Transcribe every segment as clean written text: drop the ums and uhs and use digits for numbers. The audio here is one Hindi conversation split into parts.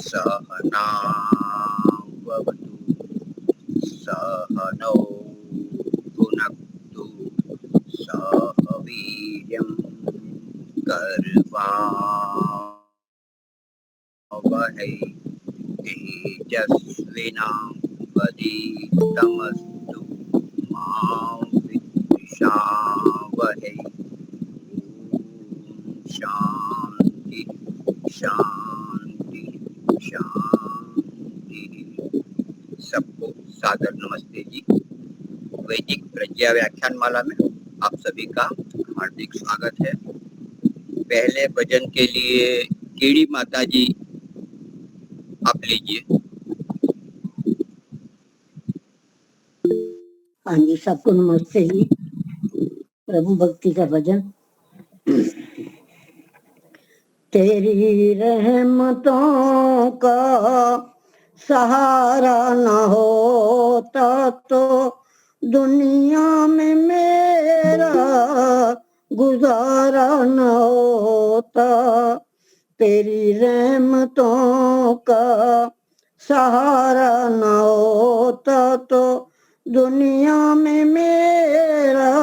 सहना भवतु सहनौ भुनक्तु सह वीर्यं कर्वावहै तेजस्विनावधीतमस्तु मा विद्विषावहै। शांति शांति शांति। सबको सादर नमस्ते जी। वैदिक प्रज्ञा व्याख्यान माला में आप सभी का हार्दिक स्वागत है। पहले भजन के लिए केड़ी माता जी आप लीजिए। हाँ जी, सबको नमस्ते जी। प्रभु भक्ति का भजन। तेरी रहमतों का सहारा न होता तो दुनिया में मेरा गुजारा न होता। तेरी रहमतों का सहारा न होता तो दुनिया में मेरा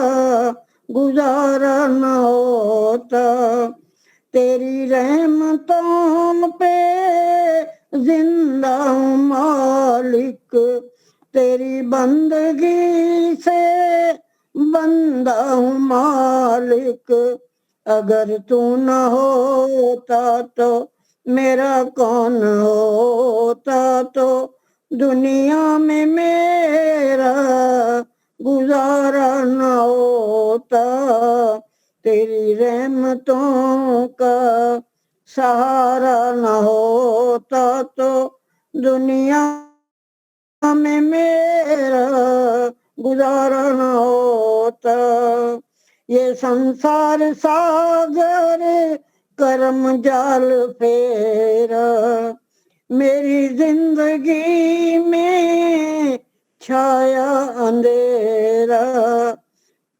गुजारा न होता। तेरी रहमतों पे जिंदा हूँ मालिक, तेरी बंदगी से बंदा हूँ मालिक। अगर तू न होता तो मेरा कौन होता तो दुनिया में मेरा गुजारा न होता। तेरी रहमतों का सहारा न होता तो दुनिया में मेरा गुजारा न होता। ये संसार सागर कर्म जाल फेरा, मेरी जिंदगी में छाया अंधेरा।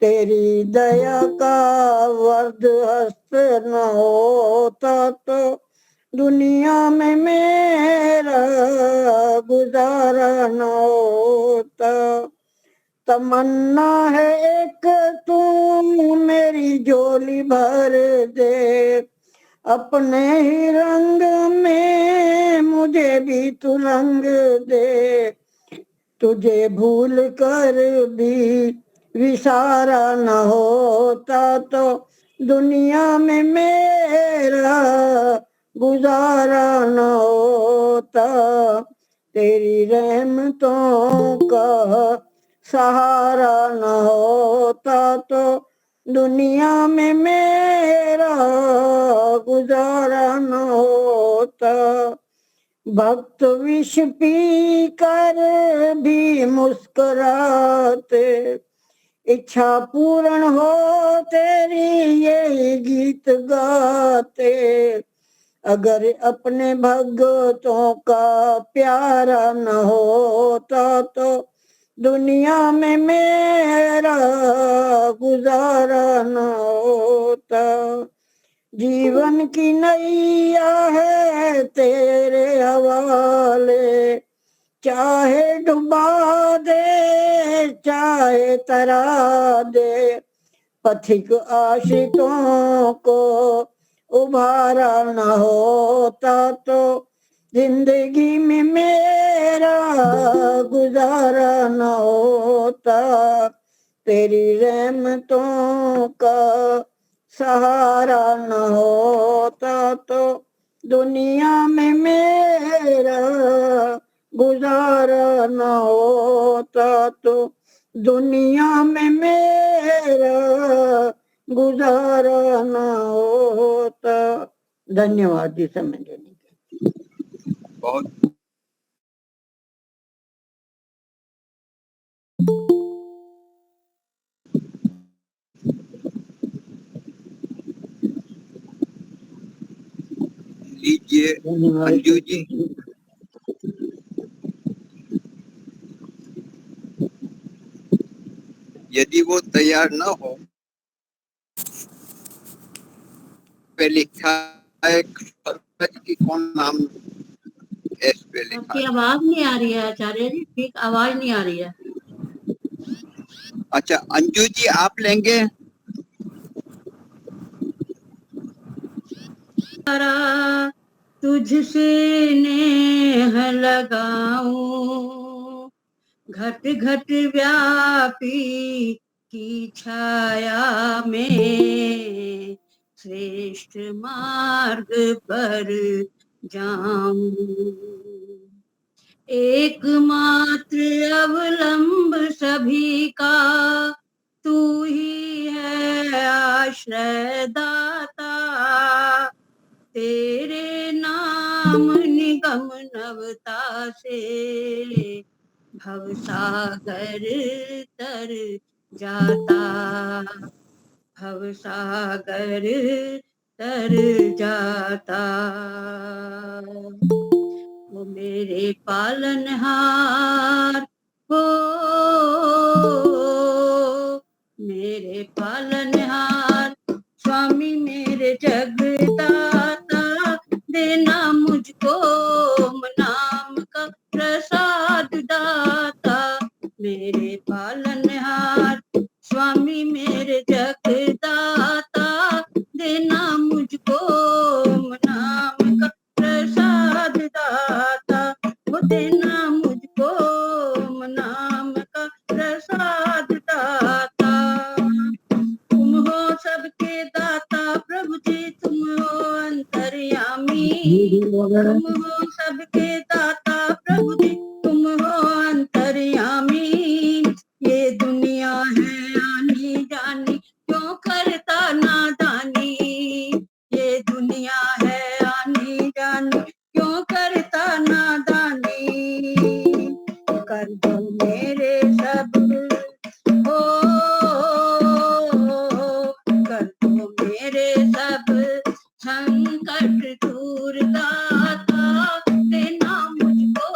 तेरी दया का वर्द हस्त न होता तो दुनिया में मेरा गुजारा न होता। तमन्ना है एक तू मेरी झोली भर दे, अपने ही रंग में मुझे भी तू रंग दे। तुझे भूल कर भी विसारा न होता तो दुनिया में मेरा गुजारा न होता। तेरी रहमतों का सहारा न होता तो दुनिया में मेरा गुजारा न होता। भक्त विष पी कर भी मुस्कुराते, इच्छा पूर्ण हो तेरी ये गीत गाते। अगर अपने भक्तों का प्यारा न होता तो दुनिया में मेरा गुजारा न होता। जीवन की नैया है तेरे हवाले, चाहे डुबा दे चाहे तरा दे। पथिक आशिकों को उबारा न होता तो जिंदगी में मेरा गुजारा न होता। तेरी रहमतों का सहारा न होता तो दुनिया में मेरा गुजारा न होता तो दुनिया में मेरा गुजारा न होता। धन्यवाद जी समय देने के। बहुत लीजिए अंजू जी। यदि वो तैयार न हो पे लिखा है कि कौन नाम इस पे लिखा आपकी है? आवाज नहीं आ रही है आचार्य जी, ठीक आवाज नहीं आ रही है। अच्छा अंजू जी आप लेंगे? तुझसे नेह लगाऊं, घट घट व्यापी की छाया में श्रेष्ठ मार्ग पर जाऊं। एकमात्र अवलंब सभी का तू ही है आश्रय दाता, तेरे नाम निगम नवता से भवसागर तर जाता, भवसागर तर जाता। वो मेरे पालनहार हो, मेरे पालनहार, स्वामी मेरे जगदाता, देना मुझको नाम का प्रसाद दाता। मेरे पालनहार, स्वामी मेरे जगदाता, देना मुझको नाम का प्रसाद दाता, वो देना मुझको नाम का प्रसाद दाता। तुम हो सबके दाता प्रभु जी, तुम हो अंतर्यामी, तुम हो सबके दाता प्रभु जी, तुम हो अंतर्यामी। ये दुनिया है आनी जानी, क्यों करता नादानी, ये दुनिया है आनी जानी, क्यों करता नादानी। कर दो मेरे सब हो, कर दो मेरे सब संकट दूर दाता, देना मुझको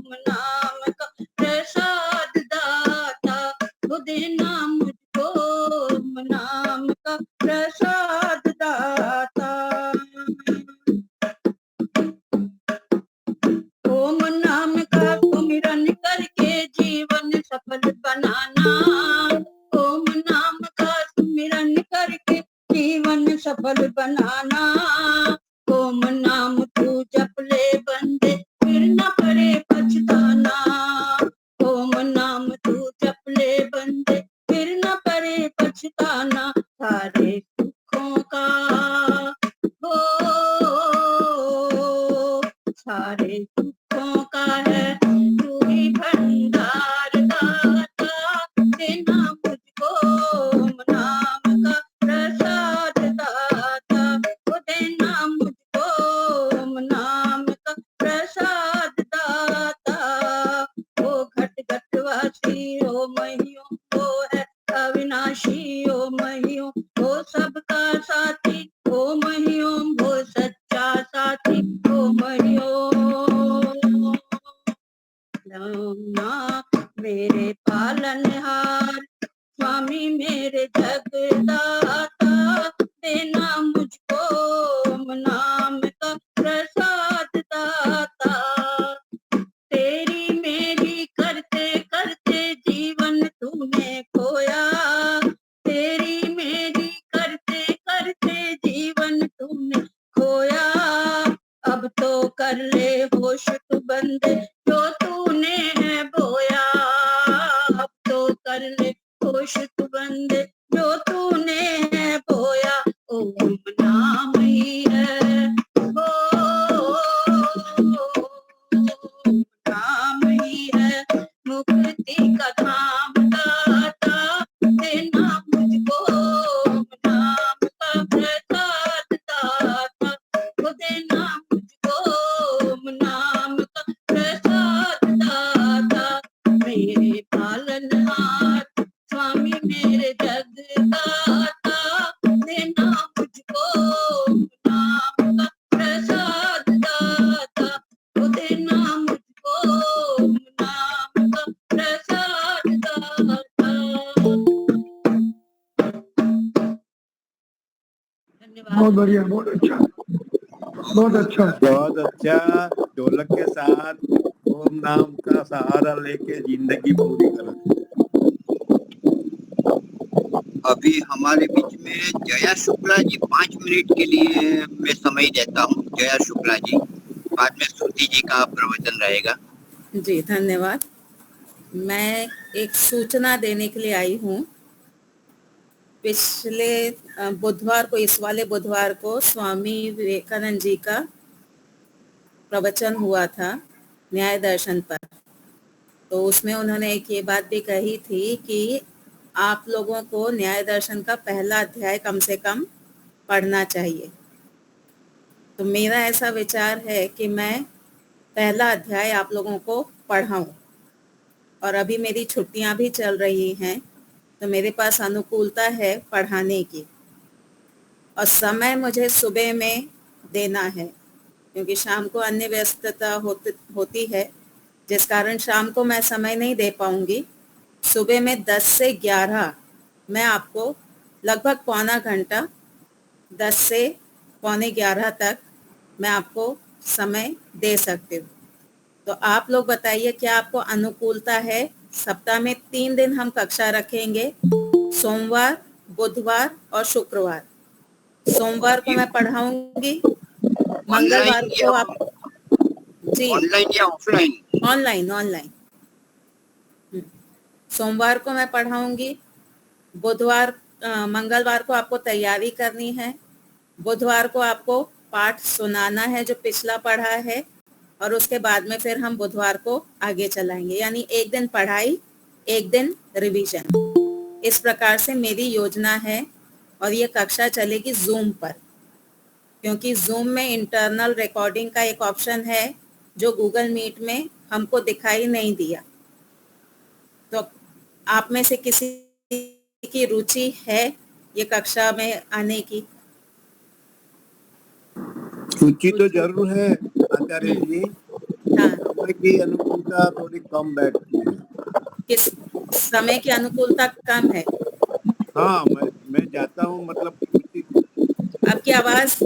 नाम का प्रसाद दाता, वो देना मुझको नाम का प्रसाद दाता। ओम नाम का सुमिरन करके जीवन सफल बनाना, ओम नाम का सुमिरन करके जीवन सफल बनाना। ओम नाम तू जप ले बंदे, फिर न पड़े पछताना, ओम नाम तू जप ले बंदे, फिर न पड़े पछताना। सारे सुखों का हो, सारे सुखों का है तू ही भंडार दाता, देना मुझको नाम का प्रसाद दाता, वो देना मुझको नाम का प्रसाद दाता। ओ घट घटवासी ओ महियों, वो है अविनाशी ओ महियों, वो सबका साथी ओ महियों, वो सच्चा साथी ओ महियों। ना मेरे पालनहार, स्वामी मेरे जगदाता, देना मुझको नाम का प्रसाद दाता। तेरी मेरी करते करते जीवन तूने खोया, तेरी मेरी करते करते जीवन तूने खोया। अब तो कर ले होश तू बंदे, जो तूने है बोया, अब तो कर ले होश तू बंदे, जो तूने है बोया। ओम नाम ही है ओ, नाम ही है मुक्ति का धाम दाता, देना मुझको नाम का प्रसाद दाता, वो देना मुझको नाम का प्रसाद दाता। मेरे पालनहार, स्वामी मेरे जग बहुत बढ़िया, बहुत अच्छा, बहुत अच्छा। बहुत अच्छा। ढोलक के साथ ओम नाम का सहारा लेके जिंदगी पूरी करो। अभी हमारे बीच में जया शुक्ला जी 5 मिनट के लिए मैं समय देता हूँ। जया शुक्ला जी, बाद में श्रुति जी का प्रवचन रहेगा। जी धन्यवाद। मैं एक सूचना देने के लिए आई हूँ। पिछले बुधवार को, इस वाले बुधवार को स्वामी विवेकानंद जी का प्रवचन हुआ था न्याय दर्शन पर। तो उसमें उन्होंने एक ये बात भी कही थी कि आप लोगों को न्याय दर्शन का पहला अध्याय कम से कम पढ़ना चाहिए। तो मेरा ऐसा विचार है कि मैं पहला अध्याय आप लोगों को पढ़ाऊं। और अभी मेरी छुट्टियां भी चल रही हैं, तो मेरे पास अनुकूलता है पढ़ाने की। और समय मुझे सुबह में देना है, क्योंकि शाम को अन्य व्यस्तता होती है, जिस कारण शाम को मैं समय नहीं दे पाऊंगी। सुबह में 10 से 11 मैं आपको लगभग पौना घंटा, 10 से पौने 11 तक मैं आपको समय दे सकती हूँ। तो आप लोग बताइए, क्या आपको अनुकूलता है? सप्ताह में 3 दिन हम कक्षा रखेंगे, सोमवार, बुधवार और शुक्रवार। सोमवार को मैं पढ़ाऊंगी, मंगलवार को आप जी ऑनलाइन या ऑफलाइन? Online online. सोमवार को मैं पढ़ाऊंगी, मंगलवार को आपको तैयारी करनी है, बुधवार को आपको पाठ सुनाना है जो पिछला पढ़ा है, और उसके बाद में फिर हम बुधवार को आगे चलाएंगे। यानी एक दिन पढ़ाई, एक दिन रिवीजन। इस प्रकार से मेरी योजना है। और ये कक्षा चलेगी जूम पर, क्योंकि जूम में इंटरनल रिकॉर्डिंग का एक ऑप्शन है जो गूगल मीट में हमको दिखाई नहीं दिया। तो आप में से किसी की रुचि है ये कक्षा में आने की? रुचि तो जरूर है आचार्य जी। हाँ, समय की अनुकूलता थोड़ी कम बैठती है। किस समय की अनुकूलता कम है? हाँ, मैं जाता हूँ, मतलब आपकी आवाज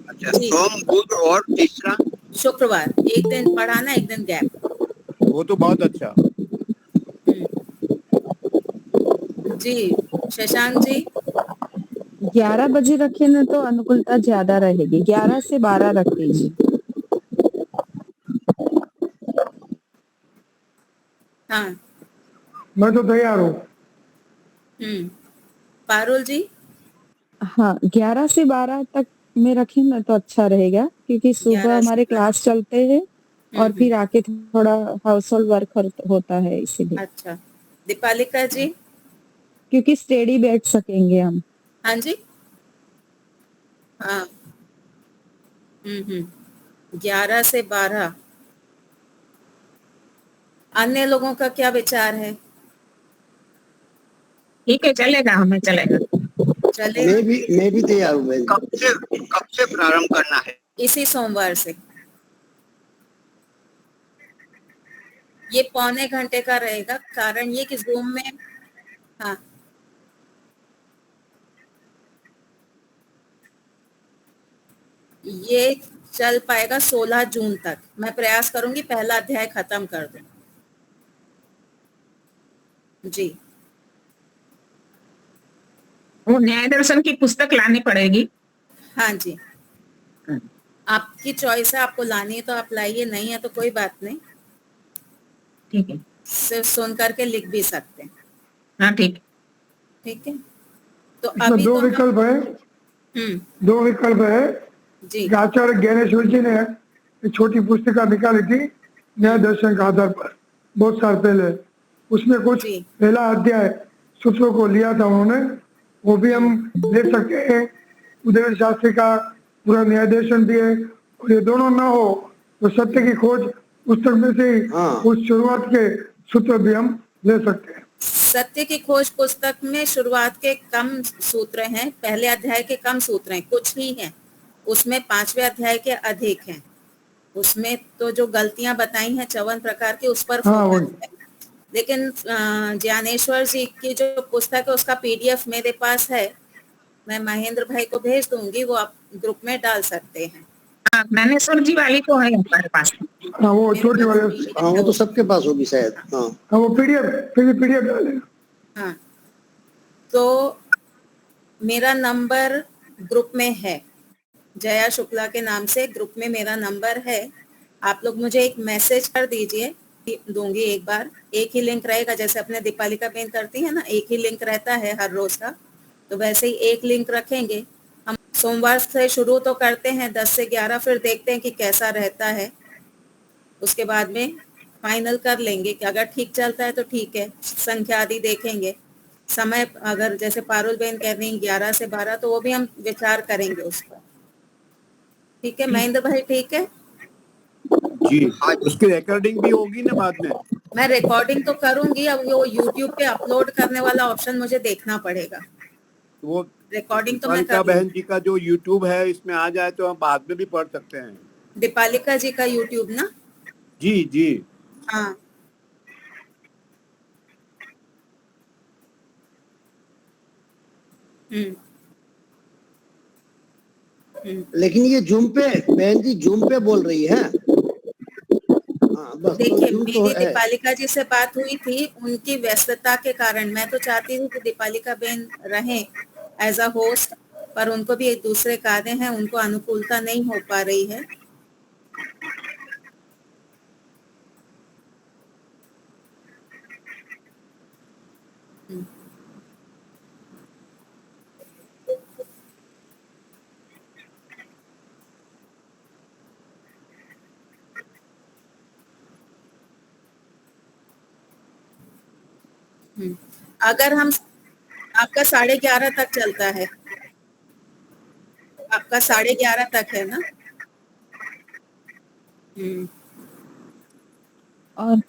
अच्छा, जी। सोम, बुध और तीसरा शुक्रवार, एक दिन पढ़ाना, एक दिन गैप। वो तो बहुत अच्छा। जी शशांक जी। 11 बजे रखे ना तो अनुकूलता ज्यादा रहेगी। 11 से 12 रख दीजिए। हाँ, मैं तो तैयार हूँ। पारुल जी। हाँ, 11 से 12 तक में रखें ना तो अच्छा रहेगा, क्योंकि 11 सुबह से हमारे 12। क्लास चलते हैं और फिर आके थोड़ा हाउस होल्ड वर्क होता है, इसीलिए। अच्छा, दीपालिका जी। क्योंकि स्टेडी बैठ सकेंगे हम। हाँ जी, हाँ। 11 से 12। अन्य लोगों का क्या विचार है? ठीक है, चलेगा, हमें चलेगा। चलेगा। मैं भी तैयार हूँ। कब से प्रारंभ करना है? इसी सोमवार से। ये पौने घंटे का रहेगा, कारण ये कि जूम में, हाँ, ये चल पाएगा 16 जून तक। मैं प्रयास करूंगी पहला अध्याय खत्म कर दूं। जी, वो न्याय दर्शन की पुस्तक लानी पड़ेगी। हाँ जी, आपकी चॉइस है, आपको लानी है तो आप लाइए, नहीं है तो कोई बात नहीं, ठीक है। सिर्फ सुन करके लिख भी सकते हैं। हाँ ठीक। ठीक है, तो इसमें अभी दो तो विकल्प है। दो विकल्प है जी, आचार्य ज्ञानेश्वर जी ने एक छोटी पुस्तिका निकाली थी न्याय दर्शन के आधार पर, बहुत साल पहले। उसमें कुछ जी। पहला अध्याय सूत्रों को लिया था उन्होंने, वो भी हम ले सकते हैं। उदय शास्त्री का पूरा न्याय दर्शन भी है, और ये दोनों ना हो तो सत्य की खोज पुस्तक में से ही उस शुरुआत के सूत्र भी हम ले सकते हैं। सत्य की खोज पुस्तक में शुरुआत के कम सूत्र हैं, पहले अध्याय के कम सूत्र हैं, कुछ ही हैं। उसमें 5वें अध्याय के अधिक हैं। उसमें तो जो गलतियां बताई हैं 54 प्रकार की, उस पर फोकस है। लेकिन ज्ञानेश्वर जी की जो पुस्तक है उसका PDF मेरे पास है, मैं महेंद्र भाई को भेज दूंगी, वो आप ग्रुप में डाल सकते हैं। हाँ, ज्ञानेश्वर जी वाली तो है हमारे पास। हाँ वो छोटी वाले, हाँ वो तो सबके पास होगी शायद। हाँ हाँ वो पीडीएफ डालेगा। हाँ, तो मेरा नंबर ग्रुप में है, जया शुक्ला के नाम से ग्रुप में मेरा नंबर है। आप लोग मुझे एक मैसेज कर दीजिए, दूंगी एक बार। एक ही लिंक रहेगा, जैसे अपने दीपालिका बेन करती है ना, एक ही लिंक रहता है हर रोज का, तो वैसे ही एक लिंक रखेंगे। हम सोमवार से शुरू तो करते हैं 10 से 11, फिर देखते हैं कि कैसा रहता है, उसके बाद में फाइनल कर लेंगे कि अगर ठीक चलता है तो ठीक है, संख्या आदि देखेंगे। समय अगर जैसे पारुल बेन कह रही 11 से 12, तो वो भी हम विचार करेंगे उस पर। ठीक है महेंद्र भाई, ठीक है जी। उसकी रिकॉर्डिंग भी होगी ना बाद में? मैं रिकॉर्डिंग तो करूंगी, अब वो यूट्यूब पे अपलोड करने वाला ऑप्शन मुझे देखना पड़ेगा। वो रिकॉर्डिंग तो मैं दीपालिका कर बहन जी का जो यूट्यूब है इसमें आ जाए तो हम बाद में भी पढ़ सकते हैं। दीपालिका जी का यूट्यूब ना? जी जी हाँ लेकिन ये जूम पे बहन जी जूम पे बोल रही है। हाँ बस देखिए, जूम मेरी तो है। दीपालिका जी से बात हुई थी, उनकी व्यस्तता के कारण मैं तो चाहती हूँ कि दीपालिका बेन रहें एज अ होस्ट, पर उनको भी एक दूसरे कार्य हैं, उनको अनुकूलता नहीं हो पा रही है। अगर हम आपका 11:30 तक चलता है, आपका 11:30 तक है ना? और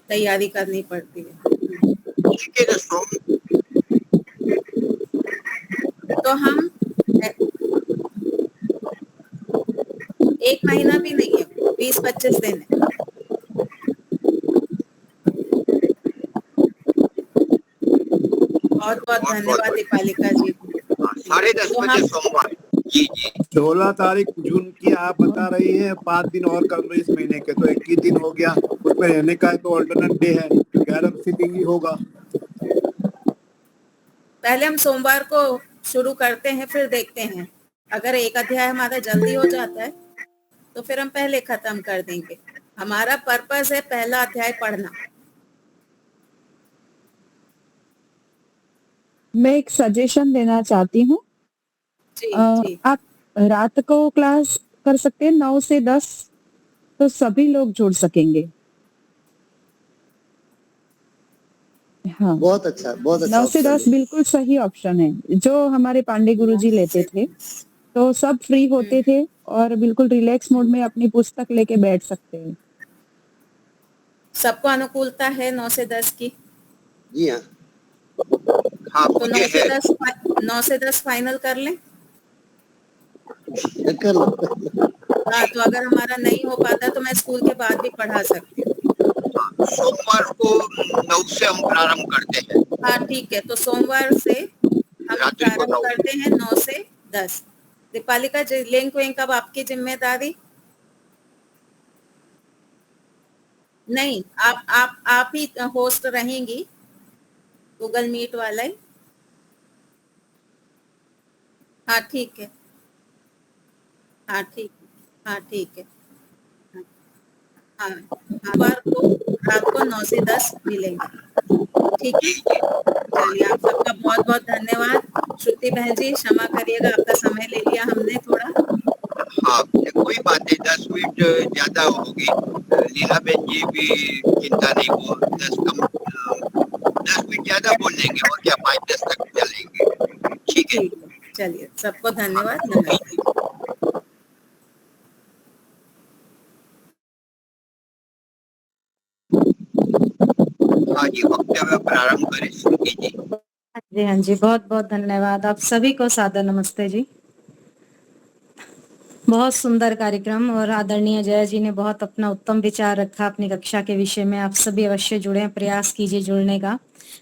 तैयारी करनी पड़ती है। ठीक है दोस्तों, तो हम 1 महीना भी नहीं है, 20-25 दिन है। बहुत बहुत धन्यवाद दीपालिका जी। 10:30 तो बजे हम सोमवार। जी जी 16 तारीख जून की आप बता रही हैं, 5 दिन और कर लो इस महीने के, तो 21 दिन हो गया। उसमें रहने का तो ऑल्टरनेट डे है, 11 सिटिंग ही होगा। पहले हम सोमवार को शुरू करते हैं, फिर देखते हैं। अगर एक अध्याय हमारा जल्दी हो जाता है तो फिर हम पहले खत्म कर देंगे। हमारा पर्पस है पहला अध्याय पढ़ना। मैं एक सजेशन देना चाहती हूँ। जी जी आप रात को क्लास कर सकते हैं 9 से 10, तो सभी लोग जुड़ सकेंगे। हाँ, बहुत अच्छा 9 से 10 ऑप्शन है। बिल्कुल सही ऑप्शन है, जो हमारे पांडे गुरुजी लेते थे, तो सब फ्री होते थे और बिल्कुल रिलैक्स मोड में अपनी पुस्तक लेके बैठ सकते हैं। सबको अनुकूलता है 9 से 10 की? जी हाँ हाँ तो 9 मुझे से है। 10 9 से 10 फाइनल कर लें। कर लो। हाँ, तो अगर हमारा नहीं हो पाता तो मैं स्कूल के बाद भी पढ़ा सकती हूँ। सोमवार को 9 से हम प्रारंभ करते हैं। हाँ ठीक है, तो सोमवार से हम रात्रि को प्रारंभ 9। करते हैं 9 से 10। दीपालिका जी, लिंक विंक अब आपकी जिम्मेदारी नहीं, आप ही होस्ट रहेंगी गूगल मीट वाला ही। हाँ ठीक है, हाँ ठीक है, हाँ ठीक है। हाँ हाँ, बार को रात को 9 से 10 मिलेंगे। ठीक है, चलिए आप सबका बहुत बहुत धन्यवाद। श्रुति बहन जी क्षमा करिएगा, आपका समय ले लिया हमने थोड़ा। हाँ कोई बात नहीं, 10 मिनट ज्यादा होगी। लीला बहन जी भी चिंता नहीं, वो 10 मिनट ज्यादा बोल लेंगे और क्या, 5-10 तक चलेंगे। ठीक है, ठीक है, चलिए सबको धन्यवाद, नमस्ते। हाँ जी, वक्तव्य प्रारंभ करें श्रुति जी। हाँ जी बहुत बहुत धन्यवाद। आप सभी को सादर नमस्ते जी। बहुत सुंदर कार्यक्रम और आदरणीय जया जी ने बहुत अपना उत्तम विचार रखा अपनी कक्षा के विषय में। आप सभी अवश्य जुड़े, प्रयास कीजिए जुड़ने का।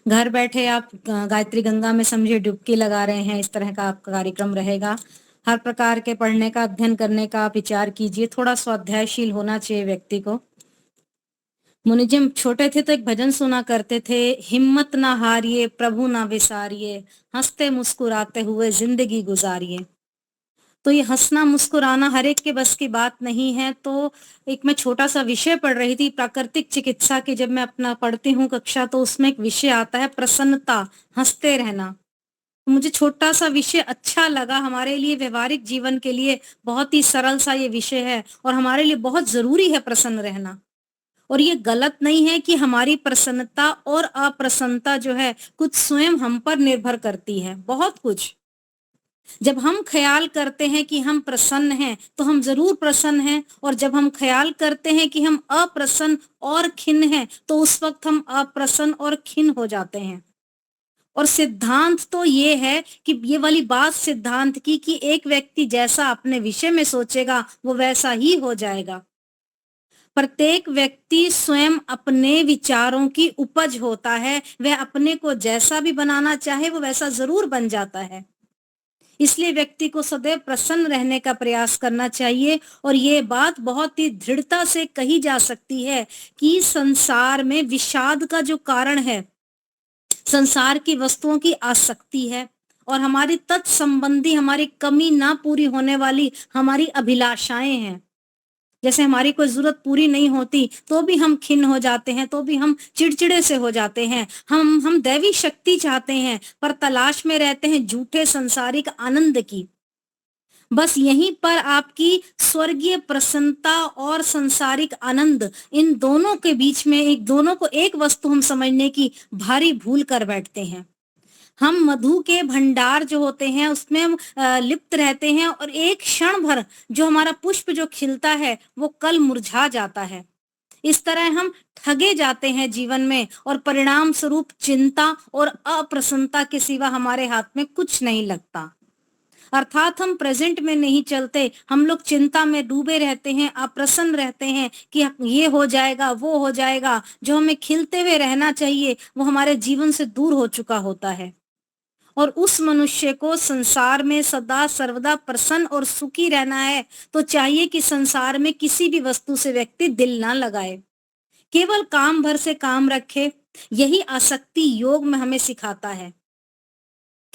घर बैठे आप गायत्री गंगा में समझिए डुबकी लगा रहे हैं, इस तरह का आपका कार्यक्रम रहेगा। हर प्रकार के पढ़ने का, अध्ययन करने का आप विचार कीजिए। थोड़ा स्वाध्यायशील होना चाहिए व्यक्ति को। मुनि जी हम छोटे थे तो एक भजन सुना करते थे, हिम्मत ना हारिए प्रभु ना विसारिए, हंसते मुस्कुराते हुए जिंदगी गुजारिए। तो ये हंसना मुस्कुराना हर एक के बस की बात नहीं है। तो एक मैं छोटा सा विषय पढ़ रही थी प्राकृतिक चिकित्सा की, जब मैं अपना पढ़ती हूँ कक्षा, तो उसमें एक विषय आता है प्रसन्नता, हंसते रहना। मुझे छोटा सा विषय अच्छा लगा, हमारे लिए व्यवहारिक जीवन के लिए बहुत ही सरल सा ये विषय है और हमारे लिए बहुत जरूरी है प्रसन्न रहना। और ये गलत नहीं है कि हमारी प्रसन्नता और अप्रसन्नता जो है कुछ स्वयं हम पर निर्भर करती है, बहुत कुछ। जब हम ख्याल करते हैं कि हम प्रसन्न हैं तो हम जरूर प्रसन्न हैं, और जब हम ख्याल करते हैं कि हम अप्रसन्न और खिन्न हैं तो उस वक्त हम अप्रसन्न और खिन्न हो जाते हैं। और सिद्धांत तो ये है कि ये वाली बात सिद्धांत की कि एक व्यक्ति जैसा अपने विषय में सोचेगा वो वैसा ही हो जाएगा। प्रत्येक व्यक्ति स्वयं अपने विचारों की उपज होता है, वह अपने को जैसा भी बनाना चाहे वो वैसा जरूर बन जाता है। इसलिए व्यक्ति को सदैव प्रसन्न रहने का प्रयास करना चाहिए। और ये बात बहुत ही दृढ़ता से कही जा सकती है कि संसार में विषाद का जो कारण है, संसार की वस्तुओं की आसक्ति है और हमारी तत्संबंधी हमारी कमी ना पूरी होने वाली हमारी अभिलाषाएं हैं। जैसे हमारी कोई जरूरत पूरी नहीं होती तो भी हम खिन्न हो जाते हैं, तो भी हम चिड़चिड़े से हो जाते हैं। हम दैवी शक्ति चाहते हैं पर तलाश में रहते हैं झूठे संसारिक आनंद की। बस यहीं पर आपकी स्वर्गीय प्रसन्नता और संसारिक आनंद, इन दोनों के बीच में दोनों को एक वस्तु हम समझने की भारी भूल कर बैठते हैं। हम मधु के भंडार जो होते हैं उसमें हम लिप्त रहते हैं और एक क्षण भर जो हमारा पुष्प जो खिलता है वो कल मुरझा जाता है। इस तरह हम ठगे जाते हैं जीवन में और परिणाम स्वरूप चिंता और अप्रसन्नता के सिवा हमारे हाथ में कुछ नहीं लगता। अर्थात हम प्रेजेंट में नहीं चलते, हम लोग चिंता में डूबे रहते हैं, अप्रसन्न रहते हैं कि ये हो जाएगा वो हो जाएगा। जो हमें खिलते हुए रहना चाहिए वो हमारे जीवन से दूर हो चुका होता है। और उस मनुष्य को संसार में सदा सर्वदा प्रसन्न और सुखी रहना है तो चाहिए कि संसार में किसी भी वस्तु से व्यक्ति दिल ना लगाए, केवल काम भर से काम रखे। यही आसक्ति योग में हमें सिखाता है।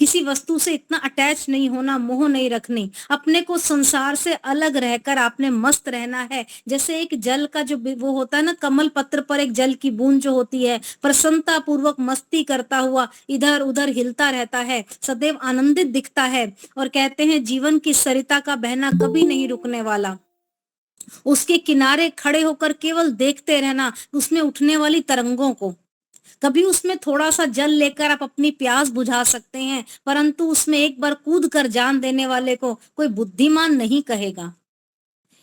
किसी वस्तु से इतना अटैच नहीं होना, मोह नहीं रखनी, अपने को संसार से अलग रहकर आपने मस्त रहना है। जैसे एक जल का जो वो होता है ना, कमल पत्र पर एक जल की बूंद जो होती है, प्रसन्नता पूर्वक मस्ती करता हुआ इधर उधर हिलता रहता है, सदैव आनंदित दिखता है। और कहते हैं जीवन की सरिता का बहना कभी नहीं रुकने वाला। उसके किनारे खड़े होकर केवल देखते रहना उसमें उठने वाली तरंगों को। कभी उसमें थोड़ा सा जल लेकर आप अपनी प्यास बुझा सकते हैं, परंतु उसमें एक बार कूद कर जान देने वाले को कोई बुद्धिमान नहीं कहेगा।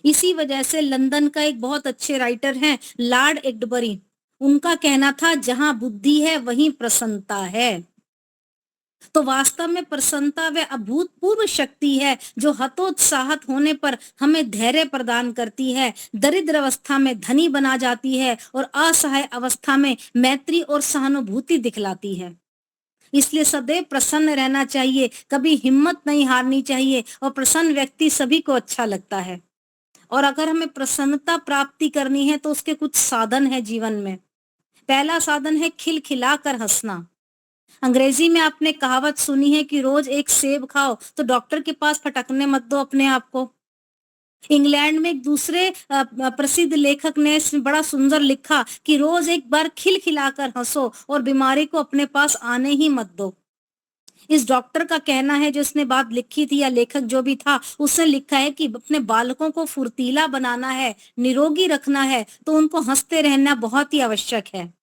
इसी वजह से लंदन का एक बहुत अच्छे राइटर हैं लॉर्ड एडबरी, उनका कहना था जहां बुद्धि है वहीं प्रसन्नता है। तो वास्तव में प्रसन्नता वह अभूतपूर्व शक्ति है जो हतोत्साहित होने पर हमें धैर्य प्रदान करती है, दरिद्र अवस्था में धनी बना जाती है और असहाय अवस्था में मैत्री और सहानुभूति दिखलाती है। इसलिए सदैव प्रसन्न रहना चाहिए, कभी हिम्मत नहीं हारनी चाहिए। और प्रसन्न व्यक्ति सभी को अच्छा लगता है। और अगर हमें प्रसन्नता प्राप्ति करनी है तो उसके कुछ साधन है जीवन में। पहला साधन है खिलखिलाकर हंसना। अंग्रेजी में आपने कहावत सुनी है कि रोज एक सेब खाओ तो डॉक्टर के पास फटकने मत दो अपने आप को। इंग्लैंड में एक दूसरे प्रसिद्ध लेखक ने बड़ा सुंदर लिखा कि रोज एक बार खिलखिलाकर हंसो और बीमारी को अपने पास आने ही मत दो। इस डॉक्टर का कहना है, जो उसने बात लिखी थी या लेखक जो भी था, उसने लिखा है कि अपने बालकों को फुर्तीला बनाना है, निरोगी रखना है तो उनको हंसते रहना बहुत ही आवश्यक है।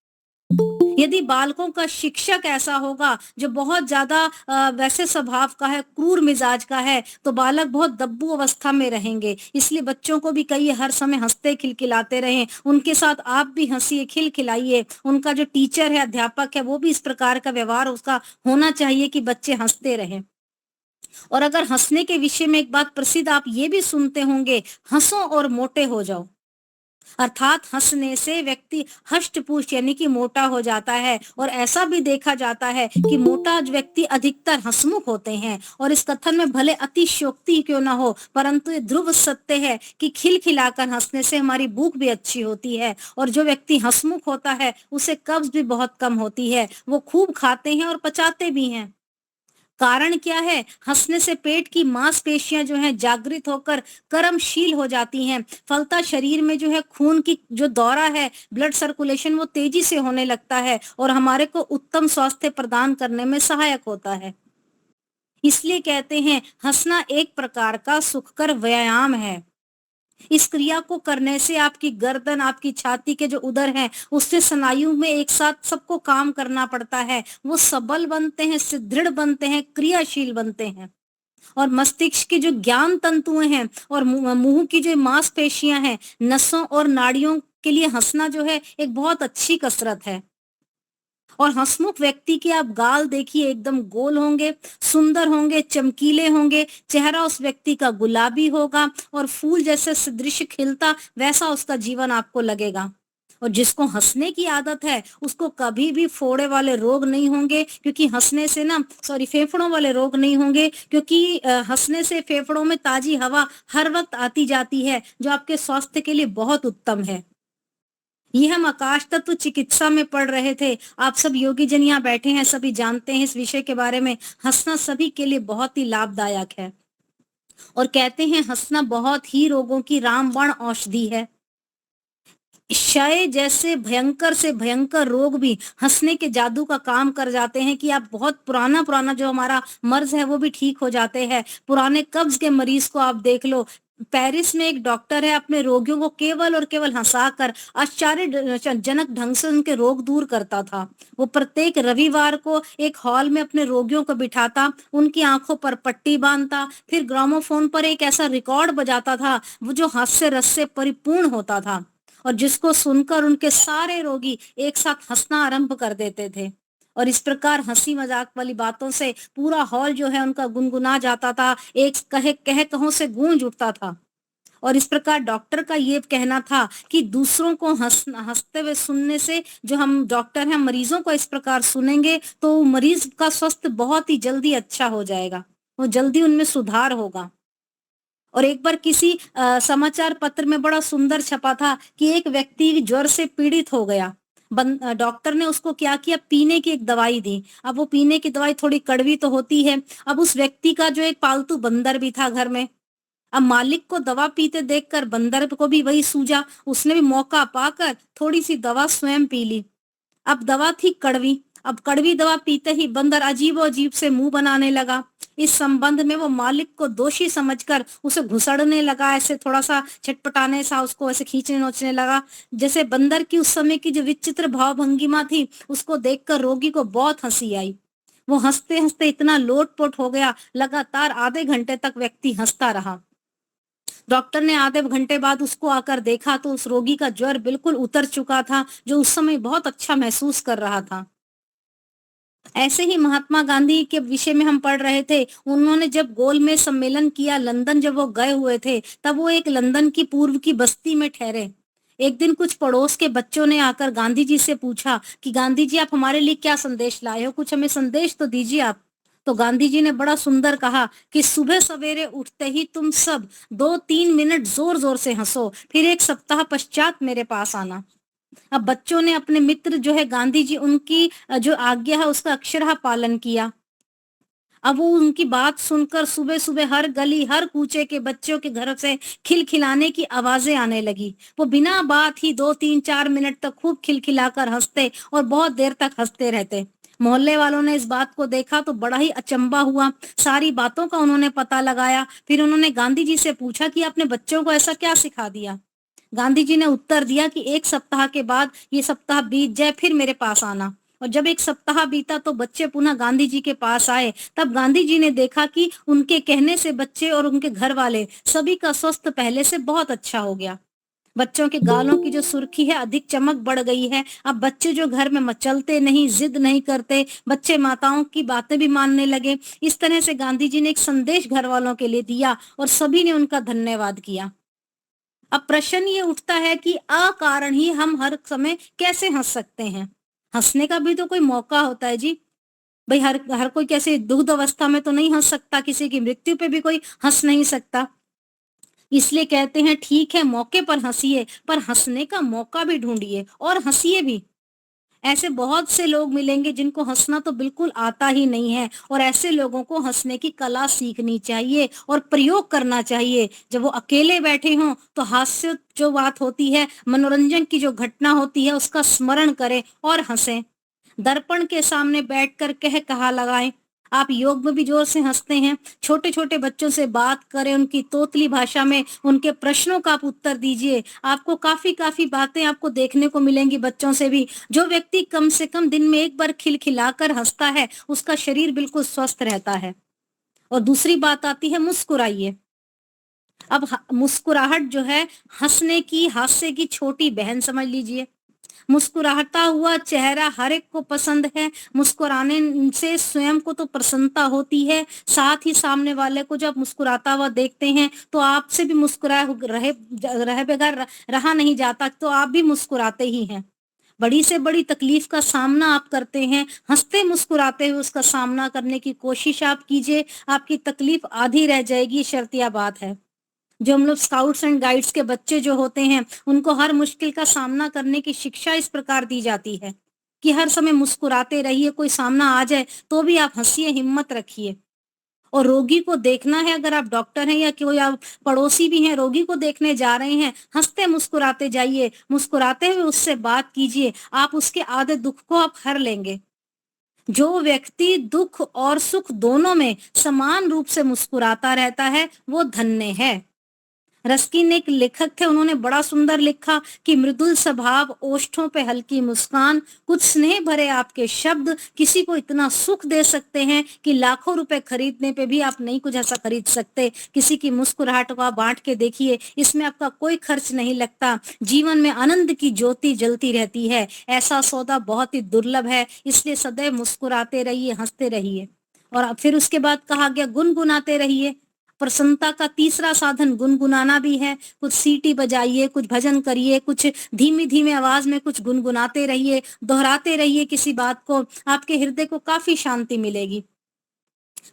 यदि बालकों का शिक्षक ऐसा होगा जो बहुत ज्यादा वैसे स्वभाव का है, क्रूर मिजाज का है, तो बालक बहुत दब्बू अवस्था में रहेंगे। इसलिए बच्चों को भी कहिए हर समय हंसते खिलखिलाते रहें, उनके साथ आप भी हंसिए खिलखिलाइए। उनका जो टीचर है, अध्यापक है, वो भी इस प्रकार का व्यवहार उसका होना चाहिए कि बच्चे हंसते रहें। और अगर हंसने के विषय में एक बात प्रसिद्ध आप ये भी सुनते होंगे, हंसो और मोटे हो जाओ। अर्थात हंसने से व्यक्ति हष्ट-पुष्ट यानी कि मोटा हो जाता है। और ऐसा भी देखा जाता है कि मोटा व्यक्ति अधिकतर हंसमुख होते हैं। और इस कथन में भले अतिशयोक्ति क्यों ना हो, परंतु ये ध्रुव सत्य है कि खिलखिलाकर हंसने से हमारी भूख भी अच्छी होती है। और जो व्यक्ति हंसमुख होता है उसे कब्ज भी बहुत कम होती है, वो खूब खाते हैं और पचाते भी हैं। कारण क्या है? हंसने से पेट की मांसपेशियां जो हैं जागृत होकर कर्मशील हो जाती हैं। फलतः शरीर में जो है खून की जो दौरा है, ब्लड सर्कुलेशन, वो तेजी से होने लगता है और हमारे को उत्तम स्वास्थ्य प्रदान करने में सहायक होता है। इसलिए कहते हैं हंसना एक प्रकार का सुखकर व्यायाम है। इस क्रिया को करने से आपकी गर्दन, आपकी छाती के जो उदर हैं, उससे स्नायु में एक साथ सबको काम करना पड़ता है। वो सबल बनते हैं, सुदृढ़ बनते हैं, क्रियाशील बनते हैं। और मस्तिष्क की जो ज्ञान तंतुएं हैं और मुंह की जो मांसपेशियां हैं, नसों और नाड़ियों के लिए हंसना जो है एक बहुत अच्छी कसरत है। और हंसमुख व्यक्ति के आप गाल देखिए, एकदम गोल होंगे, सुंदर होंगे, चमकीले होंगे, चेहरा उस व्यक्ति का गुलाबी होगा और फूल जैसे सदृश खिलता वैसा उसका जीवन आपको लगेगा। और जिसको हंसने की आदत है उसको कभी भी फोड़े वाले रोग नहीं होंगे, क्योंकि हंसने से ना फेफड़ों वाले रोग नहीं होंगे, क्योंकि हंसने से फेफड़ों में ताजी हवा हर वक्त आती जाती है, जो आपके स्वास्थ्य के लिए बहुत उत्तम है। ये हम आकाश तत्व चिकित्सा में पढ़ रहे थे। आप सब योगी जन यहाँ बैठे हैं, सभी जानते हैं इस विषय के बारे में। हंसना सभी के लिए बहुत ही लाभदायक है। और कहते हैं हंसना बहुत ही रोगों की रामबाण औषधि है। क्षय जैसे भयंकर से भयंकर रोग भी हंसने के जादू का काम कर जाते हैं कि आप बहुत पुराना जो हमारा मर्ज है वो भी ठीक हो जाते हैं। पुराने कब्ज के मरीज को आप देख लो, पेरिस में एक डॉक्टर है, अपने रोगियों को केवल और केवल हंसाकर आश्चर्यजनक ढंग से उनके रोग दूर करता था। वो प्रत्येक रविवार को एक हॉल में अपने रोगियों को बिठाता, उनकी आंखों पर पट्टी बांधता, फिर ग्रामोफोन पर एक ऐसा रिकॉर्ड बजाता था वो जो हास्य रस से परिपूर्ण होता था और जिसको सुनकर उनके सारे रोगी एक साथ हंसना आरंभ कर देते थे। और इस प्रकार हंसी मजाक वाली बातों से पूरा हॉल जो है उनका गुनगुना जाता था, एक कहों से गूंज उठता था। और इस प्रकार डॉक्टर का ये कहना था कि दूसरों को हंसते हुए सुनने से, जो हम डॉक्टर हैं मरीजों को इस प्रकार सुनेंगे तो मरीज का स्वास्थ्य बहुत ही जल्दी अच्छा हो जाएगा, वो जल्दी उनमें सुधार होगा। और एक बार किसी समाचार पत्र में बड़ा सुंदर छपा था कि एक व्यक्ति ज्वर से पीड़ित हो गया। डॉक्टर ने उसको क्या किया, पीने की एक दवाई दी। अब वो पीने की दवाई थोड़ी कड़वी तो होती है। अब उस व्यक्ति का जो एक पालतू बंदर भी था घर में, अब मालिक को दवा पीते देखकर बंदर को भी वही सूझा, उसने भी मौका पाकर थोड़ी सी दवा स्वयं पी ली। अब दवा थी कड़वी, अब कड़वी दवा पीते ही बंदर अजीब से मुंह बनाने लगा। इस संबंध में वो मालिक को दोषी समझकर उसे घुसड़ने लगा, ऐसे थोड़ा सा छटपटाने सा उसको ऐसे खींचने नोचने लगा। जैसे बंदर की उस समय की जो विचित्र भाव भंगिमा थी उसको देखकर रोगी को बहुत हंसी आई। वो हंसते हंसते इतना लोटपोट हो गया, लगातार आधे घंटे तक व्यक्ति हंसता रहा। डॉक्टर ने आधे घंटे बाद उसको आकर देखा तो उस रोगी का ज्वर बिल्कुल उतर चुका था, जो उस समय बहुत अच्छा महसूस कर रहा था। ऐसे ही महात्मा गांधी के विषय में हम पढ़ रहे थे। उन्होंने जब गोलमेज सम्मेलन किया, लंदन जब वो गए हुए थे, तब वो एक लंदन की पूर्व की बस्ती में ठहरे। एक दिन कुछ पड़ोस के बच्चों ने आकर गांधी जी से पूछा कि गांधी जी, आप हमारे लिए क्या संदेश लाए हो, कुछ हमें संदेश तो दीजिए आप। तो गांधी जी ने बड़ा सुंदर कहा कि सुबह सवेरे उठते ही तुम सब 2-3 मिनट जोर जोर से हंसो, फिर एक सप्ताह पश्चात मेरे पास आना। अब बच्चों ने अपने मित्र जो है गांधी जी, उनकी जो आज्ञा है उसका अक्षरशः पालन किया। अब वो उनकी बात सुनकर सुबह सुबह हर गली हर कूचे के बच्चों के घर से खिलखिलाने की आवाजें आने लगी। वो बिना बात ही 2-3-4 मिनट तक खूब खिलखिलाकर हंसते और बहुत देर तक हंसते रहते। मोहल्ले वालों ने इस बात को देखा तो बड़ा ही अचंबा हुआ। सारी बातों का उन्होंने पता लगाया। फिर उन्होंने गांधी जी से पूछा कि आपने बच्चों को ऐसा क्या सिखा दिया। गांधी जी ने उत्तर दिया कि 1 सप्ताह के बाद ये सप्ताह बीत जाए फिर मेरे पास आना। और जब 1 सप्ताह बीता तो बच्चे पुनः गांधी जी के पास आए। तब गांधी जी ने देखा कि उनके कहने से बच्चे और उनके घर वाले सभी का स्वास्थ्य पहले से बहुत अच्छा हो गया। बच्चों के गालों की जो सुर्खी है अधिक चमक बढ़ गई है। अब बच्चे जो घर में मचलते नहीं, जिद नहीं करते, बच्चे माताओं की बातें भी मानने लगे। इस तरह से गांधी जी ने एक संदेश घर वालों के लिए दिया और सभी ने उनका धन्यवाद किया। अब प्रश्न ये उठता है कि अकारण ही हम हर समय कैसे हंस सकते हैं? हंसने का भी तो कोई मौका होता है जी। भाई हर हर कोई कैसे दुग्ध अवस्था में तो नहीं हंस सकता, किसी की मृत्यु पे भी कोई हंस नहीं सकता। इसलिए कहते हैं ठीक है मौके पर हंसिए, पर हंसने का मौका भी ढूंढिए और हंसिए भी। ऐसे बहुत से लोग मिलेंगे जिनको हंसना तो बिल्कुल आता ही नहीं है, और ऐसे लोगों को हंसने की कला सीखनी चाहिए और प्रयोग करना चाहिए। जब वो अकेले बैठे हों तो हास्य जो बात होती है, मनोरंजन की जो घटना होती है, उसका स्मरण करें और हंसें। दर्पण के सामने बैठकर कह कहा लगाएं। आप योग में भी जोर से हंसते हैं। छोटे छोटे बच्चों से बात करें, उनकी तोतली भाषा में उनके प्रश्नों का आप उत्तर दीजिए। आपको काफी काफी बातें आपको देखने को मिलेंगी बच्चों से भी। जो व्यक्ति कम से कम दिन में एक बार खिलखिलाकर हंसता है, उसका शरीर बिल्कुल स्वस्थ रहता है। और दूसरी बात आती है मुस्कुराइए। अब मुस्कुराहट जो है हंसने की, हास्य की छोटी बहन समझ लीजिए। मुस्कुराता हुआ चेहरा हर एक को पसंद है। मुस्कुराने से स्वयं को तो प्रसन्नता होती है, साथ ही सामने वाले को जब मुस्कुराता हुआ देखते हैं तो आपसे भी रहे बगैर रहा नहीं जाता, तो आप भी मुस्कुराते ही हैं। बड़ी से बड़ी तकलीफ का सामना आप करते हैं, हंसते मुस्कुराते हुए उसका सामना करने की कोशिश आप कीजिए। आपकी तकलीफ आधी रह जाएगी, शर्तिया बात है। जो हम लोग स्काउट्स एंड गाइड्स के बच्चे जो होते हैं, उनको हर मुश्किल का सामना करने की शिक्षा इस प्रकार दी जाती है कि हर समय मुस्कुराते रहिए, कोई सामना आ जाए तो भी आप हंसिए, हिम्मत रखिए। और रोगी को देखना है, अगर आप डॉक्टर हैं या कोई आप पड़ोसी भी हैं, रोगी को देखने जा रहे हैं, हंसते मुस्कुराते जाइए, मुस्कुराते हुए उससे बात कीजिए। आप उसके आधे दुख को आप हर लेंगे। जो व्यक्ति दुख और सुख दोनों में समान रूप से मुस्कुराता रहता है, वो धन्य है। रस्किन एक लेखक थे, उन्होंने बड़ा सुंदर लिखा कि मृदुल स्वभाव, ओष्ठों पे हल्की मुस्कान, कुछ स्नेह भरे आपके शब्द किसी को इतना सुख दे सकते हैं कि लाखों रुपए खरीदने पे भी आप नहीं कुछ ऐसा खरीद सकते। किसी की मुस्कुराहट को आप बांट के देखिए, इसमें आपका कोई खर्च नहीं लगता। जीवन में आनंद की ज्योति जलती रहती है। ऐसा सौदा बहुत ही दुर्लभ है, इसलिए सदैव मुस्कुराते रहिए, हंसते रहिए। और फिर उसके बाद कहा गया गुनगुनाते रहिए। प्रसन्नता का तीसरा साधन गुनगुनाना भी है। कुछ सीटी बजाइए, कुछ भजन करिए, कुछ धीमी धीमी आवाज में कुछ गुनगुनाते रहिए, दोहराते रहिए किसी बात को, आपके हृदय को काफी शांति मिलेगी।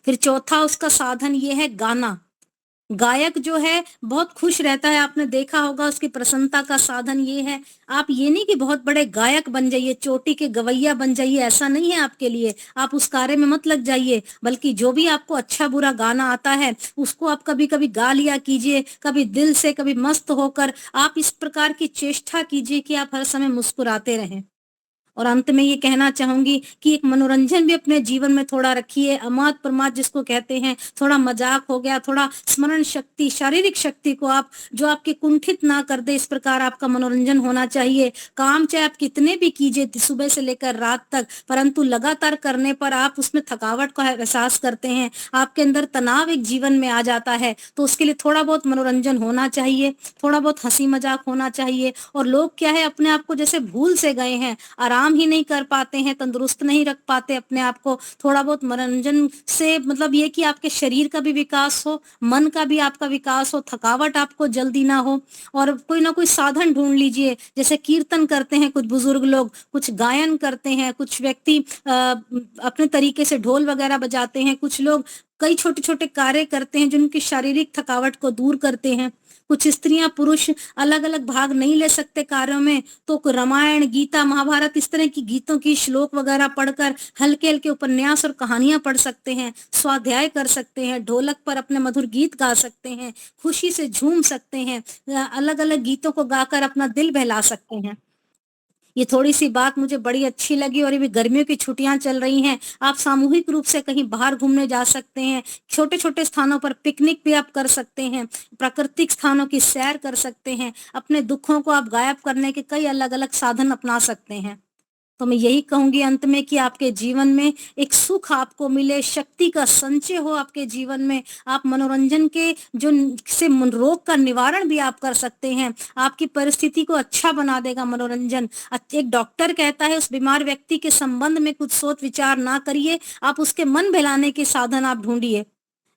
फिर चौथा उसका साधन ये है गाना। गायक जो है बहुत खुश रहता है, आपने देखा होगा, उसकी प्रसन्नता का साधन ये है। आप ये नहीं कि बहुत बड़े गायक बन जाइए, चोटी के गवैया बन जाइए, ऐसा नहीं है आपके लिए। आप उस कार्य में मत लग जाइए, बल्कि जो भी आपको अच्छा बुरा गाना आता है उसको आप कभी कभी गा लिया कीजिए, कभी दिल से, कभी मस्त होकर। आप इस प्रकार की चेष्टा कीजिए कि आप हर समय मुस्कुराते रहें। और अंत में ये कहना चाहूंगी कि एक मनोरंजन भी अपने जीवन में थोड़ा रखिए। अमात प्रमाद जिसको कहते हैं, थोड़ा मजाक हो गया, थोड़ा स्मरण शक्ति, शारीरिक शक्ति को आप जो आपके कुंठित ना कर दे, इस प्रकार आपका मनोरंजन होना चाहिए। काम चाहे आप कितने भी कीजिए सुबह से लेकर रात तक, परंतु लगातार करने पर आप उसमें थकावट का एहसास करते हैं, आपके अंदर तनाव एक जीवन में आ जाता है। तो उसके लिए थोड़ा बहुत मनोरंजन होना चाहिए, थोड़ा बहुत हंसी मजाक होना चाहिए। और लोग क्या है, अपने आप को जैसे भूल से गए हैं, आराम ही नहीं कर पाते हैं, तंदुरुस्त नहीं रख पाते अपने आप को। थोड़ा बहुत मनोरंजन से मतलब ये कि आपके शरीर का भी विकास हो, मन का भी आपका विकास हो, थकावट आपको जल्दी ना हो। और कोई ना कोई साधन ढूंढ लीजिए, जैसे कीर्तन करते हैं कुछ बुजुर्ग लोग, कुछ गायन करते हैं, कुछ व्यक्ति अपने तरीके से ढोल वगैरह बजाते हैं, कुछ लोग कई छोटे छोटे कार्य करते हैं जिनकी शारीरिक थकावट को दूर करते हैं। कुछ स्त्रियां पुरुष अलग अलग भाग नहीं ले सकते कार्यों में, तो रामायण, गीता, महाभारत, इस तरह की गीतों की श्लोक वगैरह पढ़कर हल्के हल्के उपन्यास और कहानियां पढ़ सकते हैं, स्वाध्याय कर सकते हैं, ढोलक पर अपने मधुर गीत गा सकते हैं, खुशी से झूम सकते हैं, अलग अलग गीतों को गाकर अपना दिल बहला सकते हैं। ये थोड़ी सी बात मुझे बड़ी अच्छी लगी। और ये भी गर्मियों की छुट्टियां चल रही हैं, आप सामूहिक रूप से कहीं बाहर घूमने जा सकते हैं, छोटे छोटे स्थानों पर पिकनिक भी आप कर सकते हैं, प्राकृतिक स्थानों की सैर कर सकते हैं, अपने दुखों को आप गायब करने के कई अलग अलग साधन अपना सकते हैं। तो मैं यही कहूंगी अंत में कि आपके जीवन में एक सुख आपको मिले, शक्ति का संचय हो आपके जीवन में। आप मनोरंजन के जो से रोग का निवारण भी आप कर सकते हैं। आपकी परिस्थिति को अच्छा बना देगा मनोरंजन। एक डॉक्टर कहता है उस बीमार व्यक्ति के संबंध में कुछ सोच विचार ना करिए, आप उसके मन बहलाने के साधन आप ढूंढिए।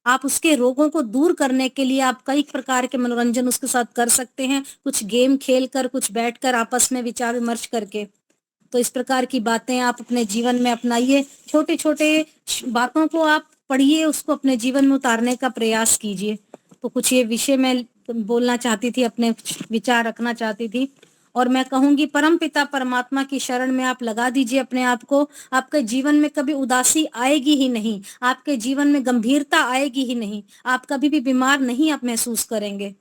आप उसके रोगों को दूर करने के लिए आप कई प्रकार के मनोरंजन उसके साथ कर सकते हैं, कुछ गेम खेल कर, कुछ बैठकर आपस में विचार विमर्श करके। तो इस प्रकार की बातें आप अपने जीवन में अपनाइए। छोटे छोटे बातों को आप पढ़िए, उसको अपने जीवन में उतारने का प्रयास कीजिए। तो कुछ ये विषय मैं बोलना चाहती थी, अपने विचार रखना चाहती थी। और मैं कहूंगी परम पिता परमात्मा की शरण में आप लगा दीजिए अपने आप को। आपके जीवन में कभी उदासी आएगी ही नहीं, आपके जीवन में गंभीरता आएगी ही नहीं, आप कभी भी बीमार नहीं आप महसूस करेंगे।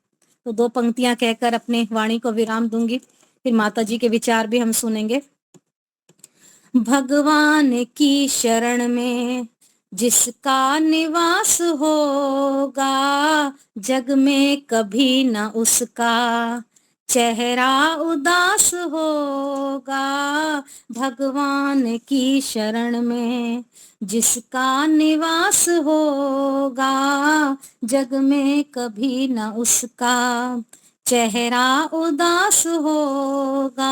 तो 2 पंक्तियां कहकर अपने वाणी को विराम दूंगी, फिर माता जी के विचार भी हम सुनेंगे। भगवान की शरण में जिसका निवास होगा, जग में कभी न उसका चेहरा उदास होगा। भगवान की शरण में जिसका निवास होगा, जग में कभी न उसका चेहरा उदास होगा।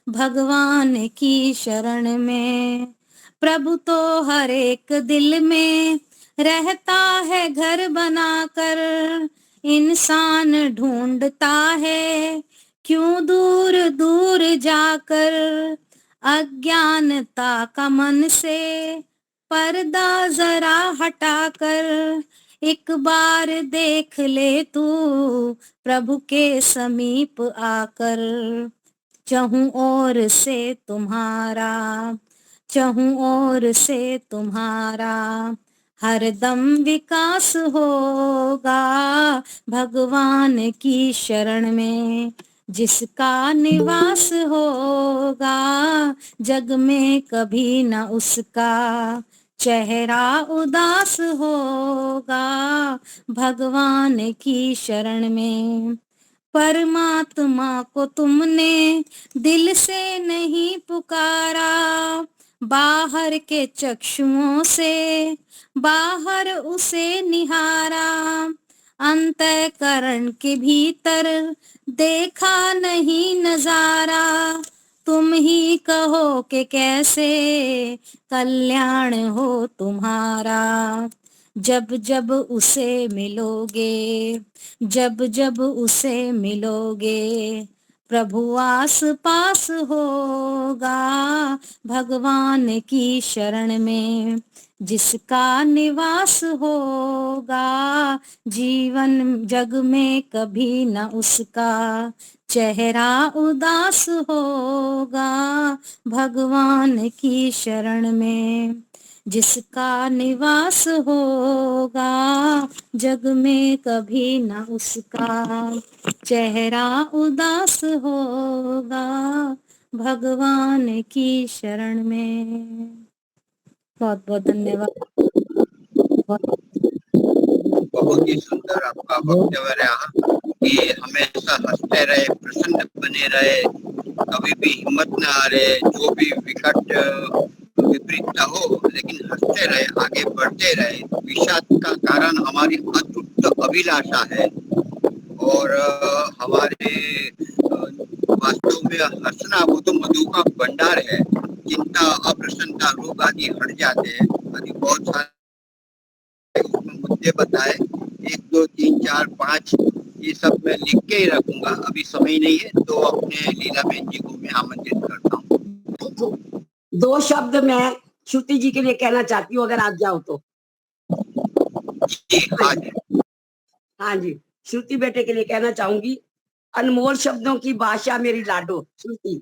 भगवान की शरण में प्रभु तो हर एक दिल में रहता है घर बनाकर, इंसान ढूंढता है क्यों दूर दूर जाकर। अज्ञानता का मन से पर्दा जरा हटाकर, एक बार देख ले तू प्रभु के समीप आकर। चहूं ओर से तुम्हारा, चहूं ओर से तुम्हारा हरदम विकास होगा। भगवान की शरण में जिसका निवास होगा, जग में कभी न उसका चेहरा उदास होगा। भगवान की शरण में परमात्मा को तुमने दिल से नहीं पुकारा, बाहर के चक्षुओं से बाहर उसे निहारा। अंतःकरण के भीतर देखा नहीं नजारा, तुम ही कहो कि कैसे कल्याण हो तुम्हारा। जब जब उसे मिलोगे, जब जब उसे मिलोगे, प्रभु आस पास होगा। भगवान की शरण में जिसका निवास होगा, जीवन जग में कभी न उसका चेहरा उदास होगा। भगवान की शरण में जिसका निवास होगा, जग में कभी न उसका चेहरा उदास होगा। भगवान की शरण में। बहुत बहुत धन्यवाद। बहुत ही सुंदर आपका वक्तव्य रहा कि हमेशा हंसते रहे, प्रसन्न बने रहे, कभी भी हिम्मत न हारे, जो भी विकट विपरीतता हो लेकिन हंसते रहे, आगे बढ़ते रहे। विषाद का कारण हमारी अतुट अभिलाषा है और हमारे वास्तव में हंसना वो तो मधु का भंडार है। चिंता, अप्रसन्नता, रोग आदि हट जाते हैं। आदि बहुत सारे उसमें मुद्दे बताए, 1 2 3 4 5 ये सब मैं लिख के ही रखूंगा। अभी समय नहीं है तो अपने लीला बहन जी को मैं आमंत्रित करता हूँ। 2 शब्द मैं श्रुति जी के लिए कहना चाहती हूँ, अगर आप जाओ तो। हाँ जी, श्रुति बेटे के लिए कहना चाहूंगी। अनमोल शब्दों की भाषा मेरी लाडो। श्रुति,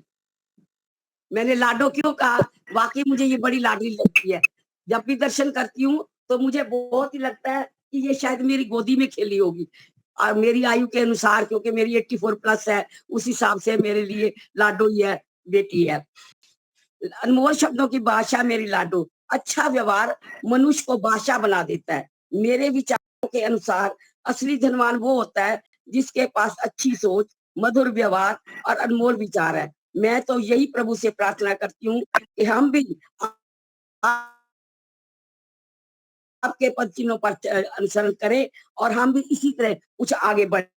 मैंने लाडो क्यों कहा, वाकई मुझे ये बड़ी लाडली लगती है। जब भी दर्शन करती हूँ तो मुझे बहुत ही लगता है कि ये शायद मेरी गोदी में खेली होगी। और मेरी आयु के अनुसार, क्योंकि मेरी 84 प्लस है, उस हिसाब से मेरे लिए लाडो ही है, बेटी है। अनमोल शब्दों की भाषा मेरी लाडो। अच्छा व्यवहार मनुष्य को भाषा बना देता है। मेरे विचारों के अनुसार असली धनवान वो होता है जिसके पास अच्छी सोच, मधुर व्यवहार और अनमोल विचार है। मैं तो यही प्रभु से प्रार्थना करती हूँ कि हम भी आपके पद चिन्हों पर अनुसरण करें और हम भी इसी तरह कुछ आगे बढ़े।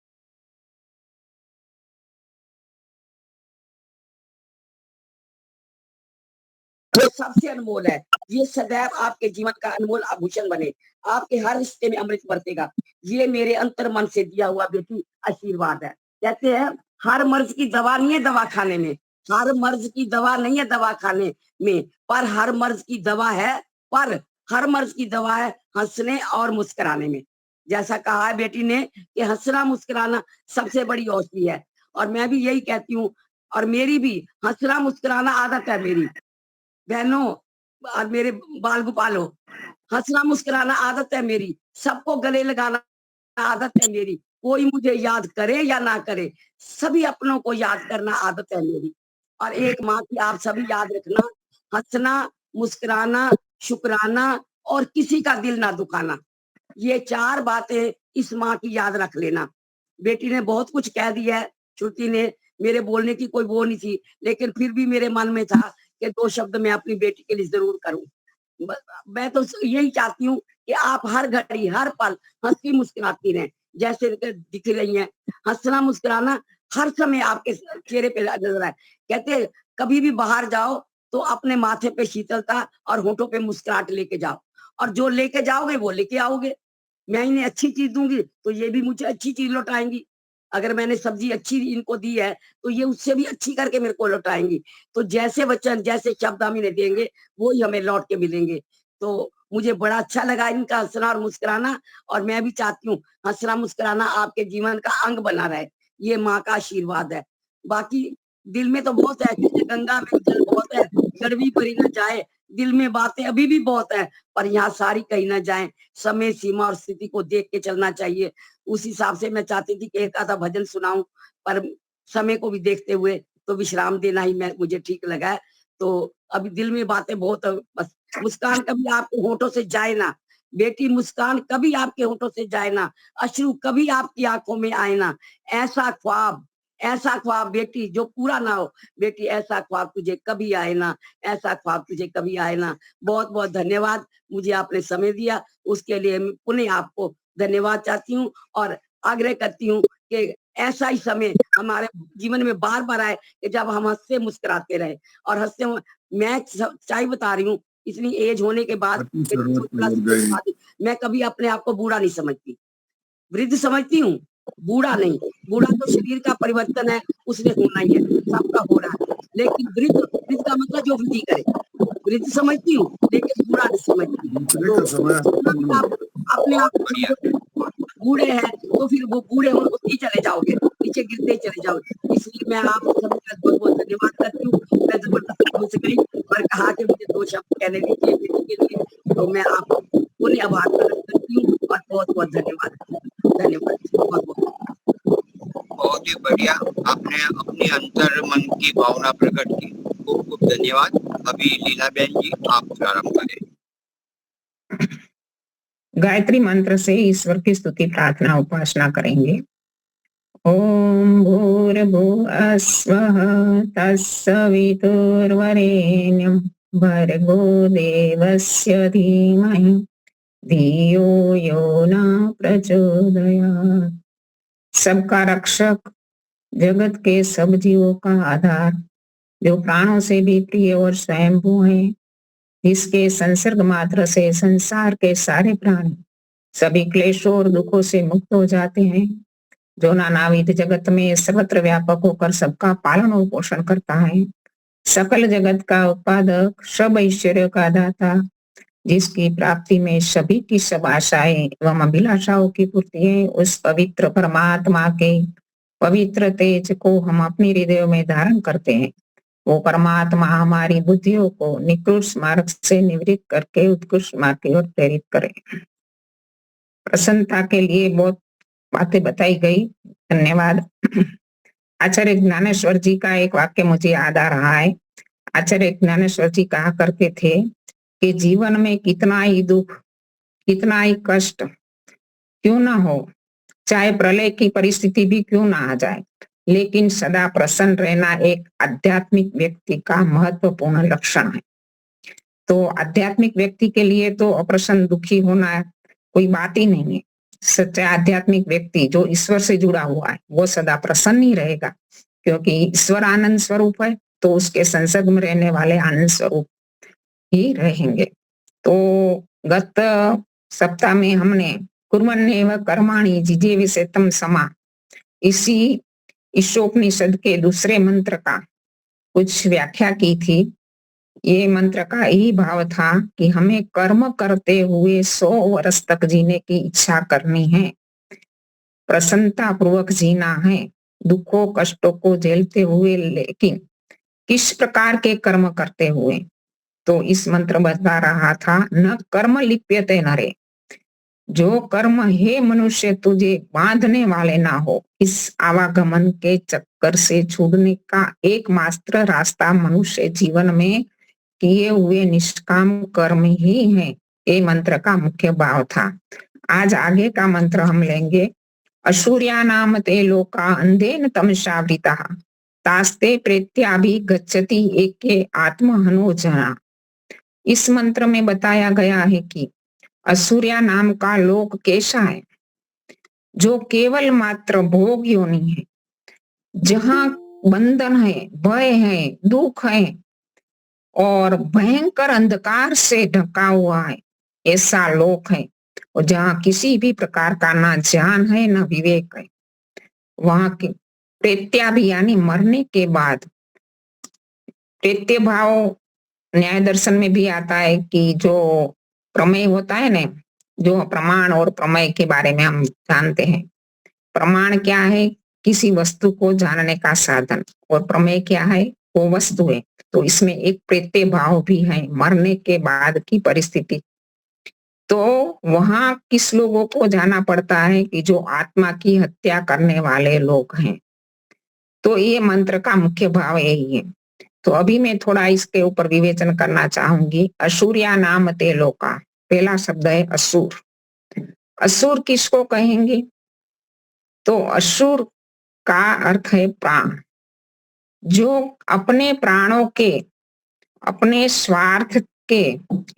ये सबसे अनमोल है, ये सदैव आपके जीवन का अनमोल आभूषण बने, आपके हर रिश्ते में अमृत बरसेगा। ये मेरे अंतर मन से दिया हुआ बेटी आशीर्वाद है। कहते हैं हर मर्ज की दवा नहीं है दवा खाने में, हर मर्ज की दवा नहीं है दवा खाने में, पर हर मर्ज की दवा है, पर हर मर्ज की दवा है हंसने और मुस्कुराने में। जैसा कहा है बेटी ने कि हंसना मुस्कुराना सबसे बड़ी औषधि है, और मैं भी यही कहती हूँ, और मेरी भी हंसना मुस्कुराना आदत है मेरी बहनों और मेरे बाल गोपालों, हंसना मुस्कुराना आदत है मेरी, सबको गले लगाना आदत है मेरी, कोई मुझे याद करे या ना करे, सभी अपनों को याद करना आदत है मेरी। और एक माँ की आप सभी याद रखना, हंसना, मुस्कुराना, शुक्राना और किसी का दिल ना दुखाना, ये 4 बातें इस माँ की याद रख लेना। बेटी ने बहुत कुछ कह दिया है, श्रुति ने, मेरे बोलने की कोई वो नहीं थी, लेकिन फिर भी मेरे मन में था कि 2 शब्द मैं अपनी बेटी के लिए जरूर करूं। मैं तो यही चाहती हूँ कि आप हर घड़ी हर पल हंसती मुस्कुराती रहें, जैसे दिख रही हैं। हंसना मुस्कुराना हर समय आपके चेहरे पे नजर आए। कहते कभी भी बाहर जाओ तो अपने माथे पे शीतलता और होठों पे मुस्कुराहट लेके जाओ, और जो लेके जाओगे वो लेके आओगे। मैं इन्हें अच्छी चीज दूंगी तो ये भी मुझे अच्छी चीज लौटाएंगी। अगर मैंने सब्जी अच्छी इनको दी है तो ये उससे भी अच्छी करके मेरे को लौटाएंगी। तो जैसे वचन जैसे शब्द हम इन्हें देंगे वो ही हमें लौट के मिलेंगे। तो मुझे बड़ा अच्छा लगा इनका हंसना और मुस्कुराना, और मैं भी चाहती हूँ हंसना मुस्कुराना आपके जीवन का अंग बना रहे, ये माँ का आशीर्वाद है। बाकी दिल में तो बहुत है, गंगा में जल बहुत है, गड़वी भरी न जाए, दिल में बातें अभी भी बहुत है, पर यहाँ सारी कहीं ना जाए, समय सीमा और स्थिति को देख के चलना चाहिए। उस हिसाब से मैं चाहती थी कि एक आधा भजन सुनाऊं, पर समय को भी देखते हुए तो विश्राम देना ही मुझे ठीक लगा है। तो अभी दिल में बातें बहुत है, बस मुस्कान कभी आपके होठों से जाए ना बेटी, मुस्कान कभी आपके होठों से जाए ना, अश्रु कभी आपकी आंखों में आए ना, ऐसा ख्वाब बेटी जो पूरा ना हो बेटी, ऐसा ख्वाब तुझे कभी आए ना, ऐसा ख्वाब तुझे कभी आए ना। बहुत बहुत धन्यवाद, मुझे आपने समय दिया, उसके लिए मैं पुनः आपको धन्यवाद चाहती हूँ, और आग्रह करती हूँ कि ऐसा ही समय हमारे जीवन में बार बार आए कि जब हम हंसते मुस्कुराते रहे और हंसते। मैं सच्चाई बता रही हूँ, इतनी एज होने के बाद मैं कभी अपने आप को बूढ़ा नहीं समझती, वृद्ध समझती हूँ, बूढ़ा नहीं। बूढ़ा तो शरीर का परिवर्तन है, उसने होना ही है, सबका हो रहा है, लेकिन वृद्ध, वृद्ध का मतलब जो वृद्धि करे, वृद्ध समझती हूँ लेकिन बूढ़ा नहीं समझती। तो आप अपने आप को बूढ़े हैं तो फिर वो बूढ़े होते ही चले जाओगे, नीचे गिरते ही चले जाओगे। इसलिए मैं आप सभी का बहुत बहुत धन्यवाद करती हूँ। मैं जबरदस्ती घुस गई और कहा कि मुझे 2 शब्द कहने दीजिए बेटी के लिए, तो मैं आपको पुनः आभार प्रकट करती हूँ और बहुत बहुत धन्यवाद। धन्यवाद, बहुत बहुत। बहुत ही बढ़िया, आपने अपनी अंतर मन की भावना प्रकट की, खूब खूब धन्यवाद। अभी लीला बहन जी आप प्रारंभ करें। गायत्री मंत्र से ईश्वर की स्तुति प्रार्थना उपासना करेंगे। ओम भूर्भुवः स्वः तत्सवितुर्वरेण्यं भर्गो देवस्य धीमहि धियो यो न प्रचोदयात्। सबका रक्षक, जगत के सब जीवों का आधार, जो प्राणों से भी प्रिय और स्वयंभू है, जिसके संसर्ग मात्र से संसार के सारे प्राणी सभी क्लेशों और दुखों से मुक्त हो जाते हैं, जो नानाविध जगत में सर्वत्र व्यापक होकर सबका पालन और पोषण करता है, सकल जगत का उत्पादक, सब ऐश्वर्य का दाता, जिसकी प्राप्ति में सभी की सब आशाएं एवं अभिलाषाओं की पूर्ति है, उस पवित्र परमात्मा के पवित्र तेज को हम अपने हृदय में धारण करते हैं। वो परमात्मा हमारी बुद्धियों को निकृष्ट मार्ग से निवृत्त करके उत्कृष्ट मार्ग की ओर प्रेरित करे। प्रसन्नता के लिए बहुत बातें बताई गई, धन्यवाद। आचार्य ज्ञानेश्वर जी का एक वाक्य मुझे याद आ रहा है। आचार्य ज्ञानेश्वर जी कहा करते थे कि जीवन में कितना ही दुख, कितना ही कष्ट क्यों ना हो, चाहे प्रलय की परिस्थिति भी क्यों ना आ जाए, लेकिन सदा प्रसन्न रहना एक आध्यात्मिक व्यक्ति का महत्वपूर्ण लक्षण है। तो आध्यात्मिक व्यक्ति के लिए तो अप्रसन्न दुखी होना कोई बात ही नहीं है। सच्चा आध्यात्मिक व्यक्ति जो ईश्वर से जुड़ा हुआ है वो सदा प्रसन्न ही रहेगा, क्योंकि ईश्वर आनंद स्वरूप है, तो उसके संसर्ग में रहने वाले आनंद स्वरूप ही रहेंगे। तो गत सप्ताह में हमने कुर्वन्नेव कर्माणि जिजे विषेतम समा, इसी ईशोपनिषद के दूसरे मंत्र का कुछ व्याख्या की थी। ये मंत्र का यही भाव था कि हमें कर्म करते हुए 100 वर्ष तक जीने की इच्छा करनी है, प्रसन्नता पूर्वक जीना है, दुखों कष्टों को झेलते हुए, लेकिन किस प्रकार के कर्म करते हुए। तो इस मंत्र बता रहा था, न कर्म लिप्यते नरे, जो कर्म हे मनुष्य तुझे बांधने वाले ना हो। इस आवागमन के चक्कर से छूटने का एकमात्र रास्ता मनुष्य जीवन में किए हुए निष्काम कर्म ही है। ये मंत्र का मुख्य भाव था। आज आगे का मंत्र हम लेंगे। असूर्या नाम ते लोका अंधेन तमसावृता तास्ते प्रेत्याभि गच्छति एके आत्महनोजना। इस मंत्र में बताया गया है कि असूर्या नाम का लोक कैसा है, जो केवल मात्र भोग योनि है, जहां बंधन है, भय है, दुख है और भयंकर अंधकार से ढका हुआ है, ऐसा लोक है। और जहाँ किसी भी प्रकार का ना ज्ञान है ना विवेक है, वहां के प्रेत्याभि यानी मरने के बाद, प्रेत्य भाव न्याय दर्शन में भी आता है कि जो प्रमेय होता है ना, जो प्रमाण और प्रमेय के बारे में हम जानते हैं। प्रमाण क्या है? किसी वस्तु को जानने का साधन, और प्रमेय क्या है? वो वस्तु है। तो इसमें एक प्रेत्य भाव भी है, मरने के बाद की परिस्थिति। तो वहां किस लोगों को जाना पड़ता है कि जो आत्मा की हत्या करने वाले लोग हैं। तो ये मंत्र का मुख्य भाव यही है। तो अभी मैं थोड़ा इसके ऊपर विवेचन करना चाहूंगी। असूर्या नाम ते लोका, पहला शब्द है असुर। असुर किसको कहेंगे? तो असुर का अर्थ है प्राण। जो अपने प्राणों के, अपने स्वार्थ के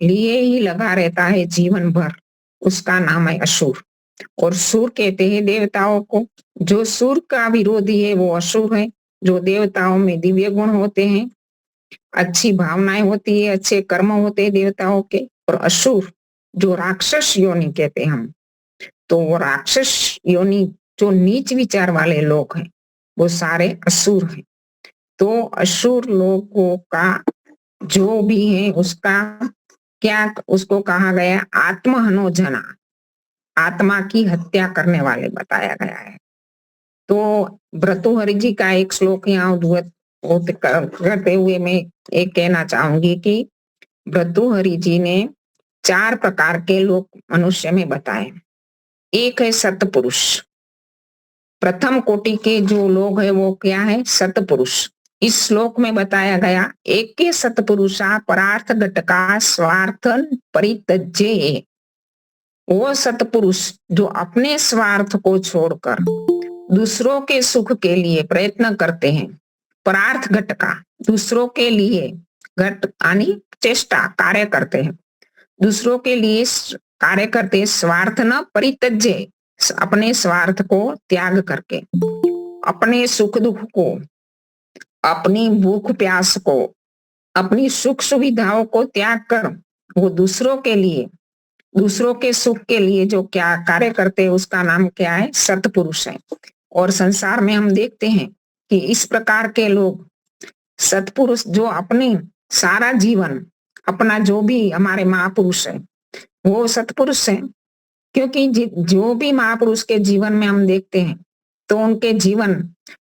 लिए ही लगा रहता है जीवन भर, उसका नाम है असुर। और सुर कहते हैं देवताओं को। जो सुर का विरोधी है वो असुर है। जो देवताओं में दिव्य गुण होते हैं, अच्छी भावनाएं होती है, अच्छे कर्म होते हैं देवताओं के। और असुर जो राक्षस योनि कहते हैं हम, तो वो राक्षस योनि जो नीच विचार वाले लोग हैं वो सारे असुर हैं। तो असुर लोगों का जो भी है उसका क्या, उसको कहा गया आत्महनोजना, आत्मा की हत्या करने वाले बताया गया है। तो भर्तृहरि जी का एक श्लोक यहाँ करते हुए मैं एक कहना चाहूंगी कि भर्तृहरि जी ने 4 प्रकार के लोग मनुष्य में बताए। एक है सतपुरुष। प्रथम कोटि के जो लोग हैं वो क्या है? सतपुरुष। इस श्लोक में बताया गया, एक के सतपुरुषा परार्थ घटका स्वार्थन परित्यज्य। वो सतपुरुष जो अपने स्वार्थ को छोड़कर दूसरों के सुख के लिए प्रयत्न करते हैं। परार्थ घटका, दूसरों के लिए, घट यानी चेष्टा, कार्य करते हैं, दूसरों के लिए कार्य करते, स्वार्थ न परित्यज्य, अपने स्वार्थ को त्याग करके, अपने सुख दुख को, अपनी भूख प्यास को, अपनी सुख सुविधाओं को त्याग कर वो दूसरों के लिए, दूसरों के सुख के लिए जो क्या कार्य करते हैं उसका नाम क्या है? सतपुरुष है। और संसार में हम देखते हैं कि इस प्रकार के लोग सतपुरुष जो अपने सारा जीवन, अपना जो भी हमारे महापुरुष है वो सतपुरुष है। क्योंकि जो भी महापुरुष के जीवन में हम देखते हैं तो उनके जीवन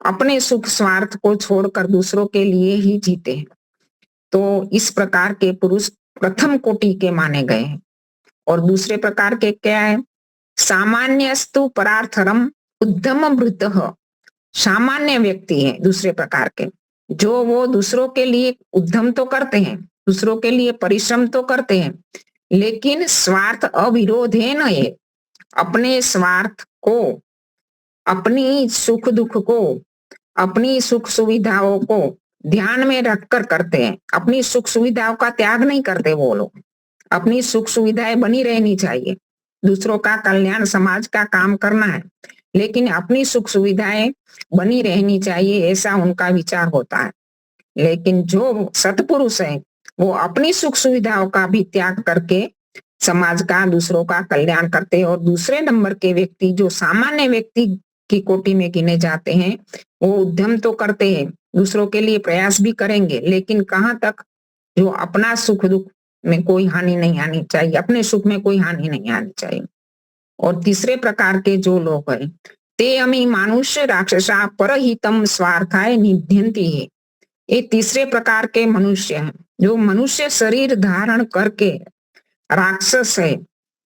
अपने सुख स्वार्थ को छोड़कर दूसरों के लिए ही जीते हैं। तो इस प्रकार के पुरुष प्रथम कोटि के माने गए हैं। और दूसरे प्रकार के क्या है? सामान्यस्तु परार्थरम उद्यम वृत्तः, सामान्य व्यक्ति है दूसरे प्रकार के, जो वो दूसरों के लिए उद्यम तो करते हैं, दूसरों के लिए परिश्रम तो करते हैं, लेकिन स्वार्थ अविरोध है न, ये अपने स्वार्थ को, अपनी सुख दुख को, अपनी सुख सुविधाओं को ध्यान में रखकर करते हैं। अपनी सुख सुविधाओं का त्याग नहीं करते वो लोग। अपनी सुख सुविधाएं बनी रहनी चाहिए, दूसरों का कल्याण समाज का काम करना है, लेकिन अपनी सुख सुविधाएं बनी रहनी चाहिए, ऐसा उनका विचार होता है। लेकिन जो सत्पुरुष है वो अपनी सुख सुविधाओं का भी त्याग करके समाज का, दूसरों का कल्याण करते हैं। और दूसरे नंबर के व्यक्ति जो सामान्य व्यक्ति की कोटि में गिने जाते हैं, वो उद्यम तो करते हैं, दूसरों के लिए प्रयास भी करेंगे, लेकिन कहाँ तक, जो अपना सुख दुख में कोई हानि नहीं आनी चाहिए, अपने सुख में कोई हानि नहीं आनी चाहिए। और तीसरे प्रकार के जो लोग हैं, ते अमी मानुष्य राक्षसा परहितम स्वार्थाय निध्यन्ति है। ये तीसरे प्रकार के मनुष्य हैं, जो मनुष्य शरीर धारण करके राक्षस है,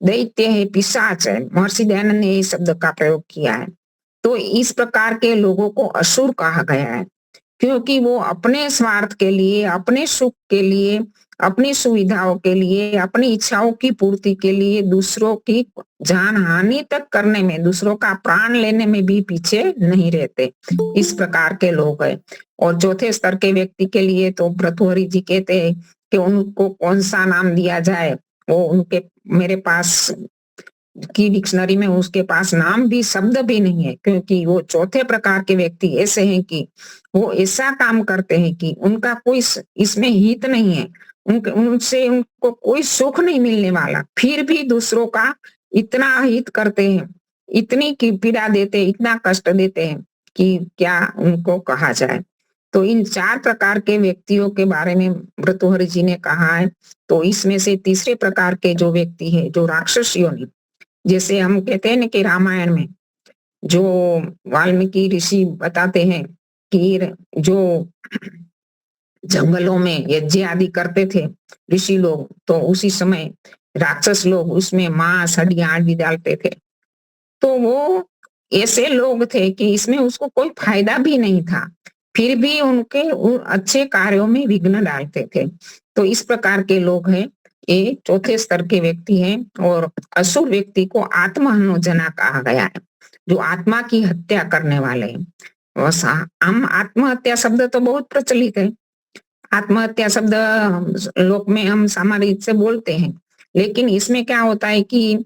दैत्य है, पिशाच है। महर्षि दयानंद ने ये शब्द का प्रयोग किया है। तो इस प्रकार के लोगों को असुर कहा गया है, क्योंकि वो अपने स्वार्थ के लिए, अपने सुख के लिए, अपनी सुविधाओं के लिए, अपनी इच्छाओं की पूर्ति के लिए दूसरों की जान हानि तक करने में, दूसरों का प्राण लेने में भी पीछे नहीं रहते। इस प्रकार के लोग हैं। और चौथे स्तर के व्यक्ति के लिए तो भर्तृहरि जी कहते हैं कि उनको कौन सा नाम दिया जाए, वो उनके, मेरे पास की डिक्शनरी में उसके पास नाम भी, शब्द भी नहीं है, क्योंकि वो चौथे प्रकार के व्यक्ति ऐसे हैं कि वो ऐसा काम करते हैं कि उनका कोई इसमें हित नहीं है, उनसे उनको कोई सुख नहीं मिलने वाला, फिर भी दूसरों का इतना हित करते हैं, इतनी की पीड़ा देते, इतना कष्ट देते हैं कि क्या उनको कहा जाए। तो इन चार प्रकार के व्यक्तियों के बारे में भर्तृहरि जी ने कहा है। तो इसमें से तीसरे प्रकार के जो व्यक्ति है, जो राक्षस योनि, जैसे हम कहते हैं ना कि रामायण में जो वाल्मीकि ऋषि बताते हैं कि जो जंगलों में यज्ञ आदि करते थे ऋषि लोग, तो उसी समय राक्षस लोग उसमें मांस, हड्डियां आदि डालते थे। तो वो ऐसे लोग थे कि इसमें उसको कोई फायदा भी नहीं था, फिर भी उनके अच्छे कार्यों में विघ्न डालते थे। तो इस प्रकार के लोग हैं, ये चौथे स्तर के व्यक्ति हैं। और असुर व्यक्ति को आत्महनोजना कहा गया है, जो आत्मा की हत्या करने वाले हैं। हम आत्महत्या शब्द तो बहुत प्रचलित है, आत्महत्या शब्द लोक में हम सामान्य रीत से बोलते हैं, लेकिन इसमें क्या होता है कि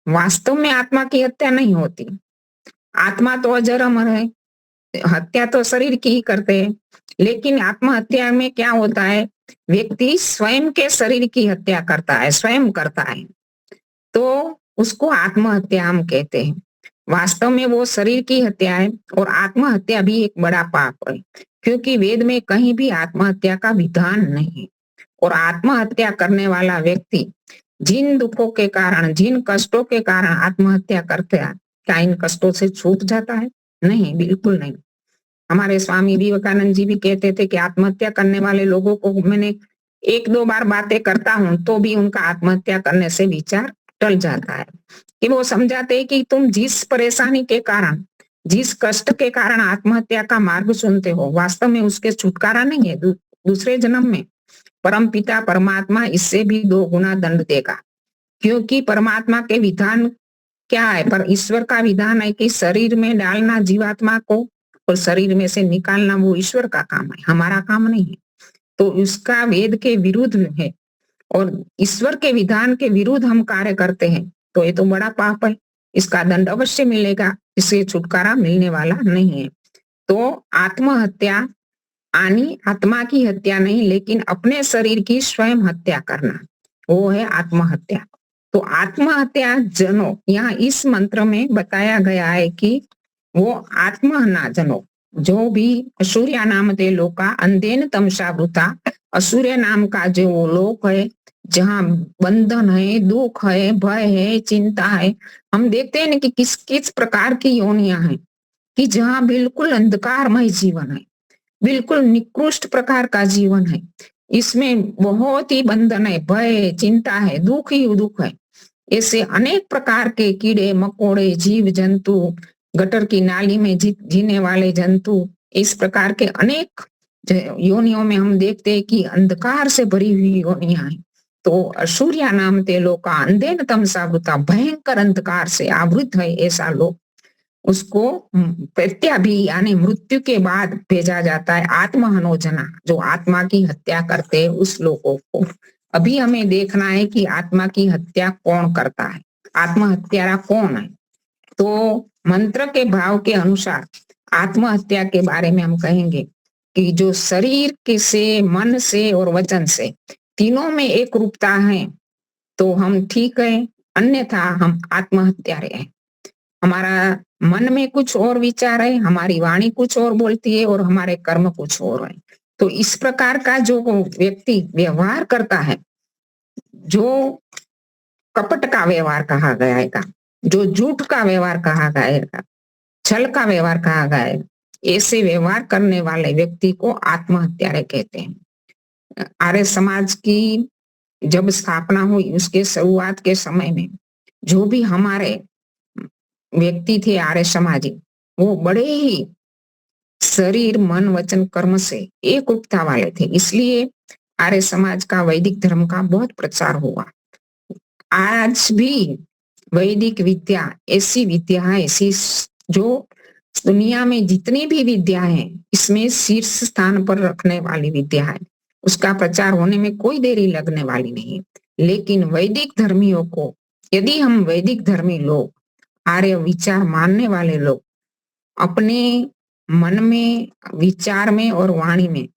वास्तव में आत्मा की हत्या नहीं होती। आत्मा तो अजर अमर है, हत्या तो शरीर की ही करते हैं, लेकिन आत्महत्या में क्या होता है, व्यक्ति स्वयं के शरीर की हत्या करता है, स्वयं करता है, तो उसको आत्महत्या हम कहते हैं। वास्तव में वो शरीर की हत्या है। और आत्महत्या भी एक बड़ा पाप है, क्योंकि वेद में कहीं भी आत्महत्या का विधान नहीं है। और आत्महत्या करने वाला व्यक्ति जिन दुखों के कारण, जिन कष्टों के कारण आत्महत्या करते हैं, क्या इन कष्टों से छूट जाता है? नहीं, बिल्कुल नहीं। हमारे स्वामी विवेकानंद जी भी कहते थे कि आत्महत्या करने वाले लोगों को मैंने एक दो बार बातें करता हूं तो भी उनका आत्महत्या करने से विचार टल जाता है। कि वो समझाते हैं कि तुम जिस परेशानी के कारण, जिस कष्ट के कारण आत्महत्या का मार्ग चुनते हो, वास्तव में उसके छुटकारा नहीं है। दूसरे जन्म में परम पिता परमात्मा इससे भी 2 गुना दंड देगा, क्योंकि परमात्मा के विधान क्या है, पर ईश्वर का विधान है कि शरीर में डालना जीवात्मा को और शरीर में से निकालना वो ईश्वर का काम है, हमारा काम नहीं है। तो उसका वेद के विरुद्ध है और ईश्वर के विधान के विरुद्ध हम कार्य करते हैं, तो ये तो बड़ा पाप है, इसका दंड अवश्य मिलेगा, इससे छुटकारा मिलने वाला नहीं है। तो आत्महत्या आनी आत्मा की हत्या नहीं, लेकिन अपने शरीर की स्वयं हत्या करना, वो है आत्महत्या। तो आत्महत्या जनो यहाँ इस मंत्र में बताया गया है कि वो आत्महना जनो, जो भी असूर्य नाम ते लोका अंधेन तमसा वृथा, असूर्य नाम का जो वो लोक है जहाँ बंधन है, दुख है, भय है, चिंता है। हम देखते हैं ना कि किस किस प्रकार की योनियां हैं, कि जहाँ बिल्कुल अंधकारमय जीवन है, बिल्कुल निकृष्ट प्रकार का जीवन है, इसमें बहुत ही बंधन है, भय, चिंता है, दुख ही दुख है। ऐसे अनेक प्रकार के कीड़े मकोड़े, जीव जंतु, गटर की नाली में जीने वाले जंतु, इस प्रकार के अनेक योनियों में हम देखते हैं कि अंधकार से भरी हुई योनियां हैं। तो असूर्या नाम ते लोका अंधेन तमसा वृथा, भयंकर अंधकार से आवृत है ऐसा लोग। उसको प्रत्याभी यानी मृत्यु के बाद भेजा जाता है। आत्महनोजना, जो आत्मा की हत्या करते हैं उस लोगों को। अभी हमें देखना है कि आत्मा की हत्या कौन करता है, आत्महत्यारा कौन है। तो मंत्र के भाव के अनुसार आत्महत्या के बारे में हम कहेंगे कि जो शरीर के से, मन से और वचन से तीनों में एक रूपता है तो हम ठीक है, अन्यथा हम आत्महत्यारे हैं। हमारा मन में कुछ और विचार है, हमारी वाणी कुछ और बोलती है और हमारे कर्म कुछ और है। तो इस प्रकार का जो व्यक्ति व्यवहार करता है, जो कपट का व्यवहार कहा गया, जो झूठ का व्यवहार कहा गया, छल का व्यवहार कहा गया है, ऐसे व्यवहार करने वाले व्यक्ति को आत्महत्यारे कहते हैं। आर्य समाज की जब स्थापना हुई उसके शुरुआत के समय में जो भी हमारे व्यक्ति थे आर्य समाजी, वो बड़े ही शरीर मन वचन कर्म से एक रूपता वाले थे। इसलिए आर्य समाज का वैदिक धर्म का बहुत प्रचार हुआ। आज भी वैदिक विद्या ऐसी विद्या है, ऐसी जो दुनिया में जितनी भी विद्या है इसमें शीर्ष स्थान पर रखने वाली विद्या है। उसका प्रचार होने में कोई देरी लगने वाली नहीं। लेकिन वैदिक धर्मियों को, यदि हम वैदिक धर्मी लोग, आर्य विचार मानने वाले लोग अपने मन में, विचार में और वाणी में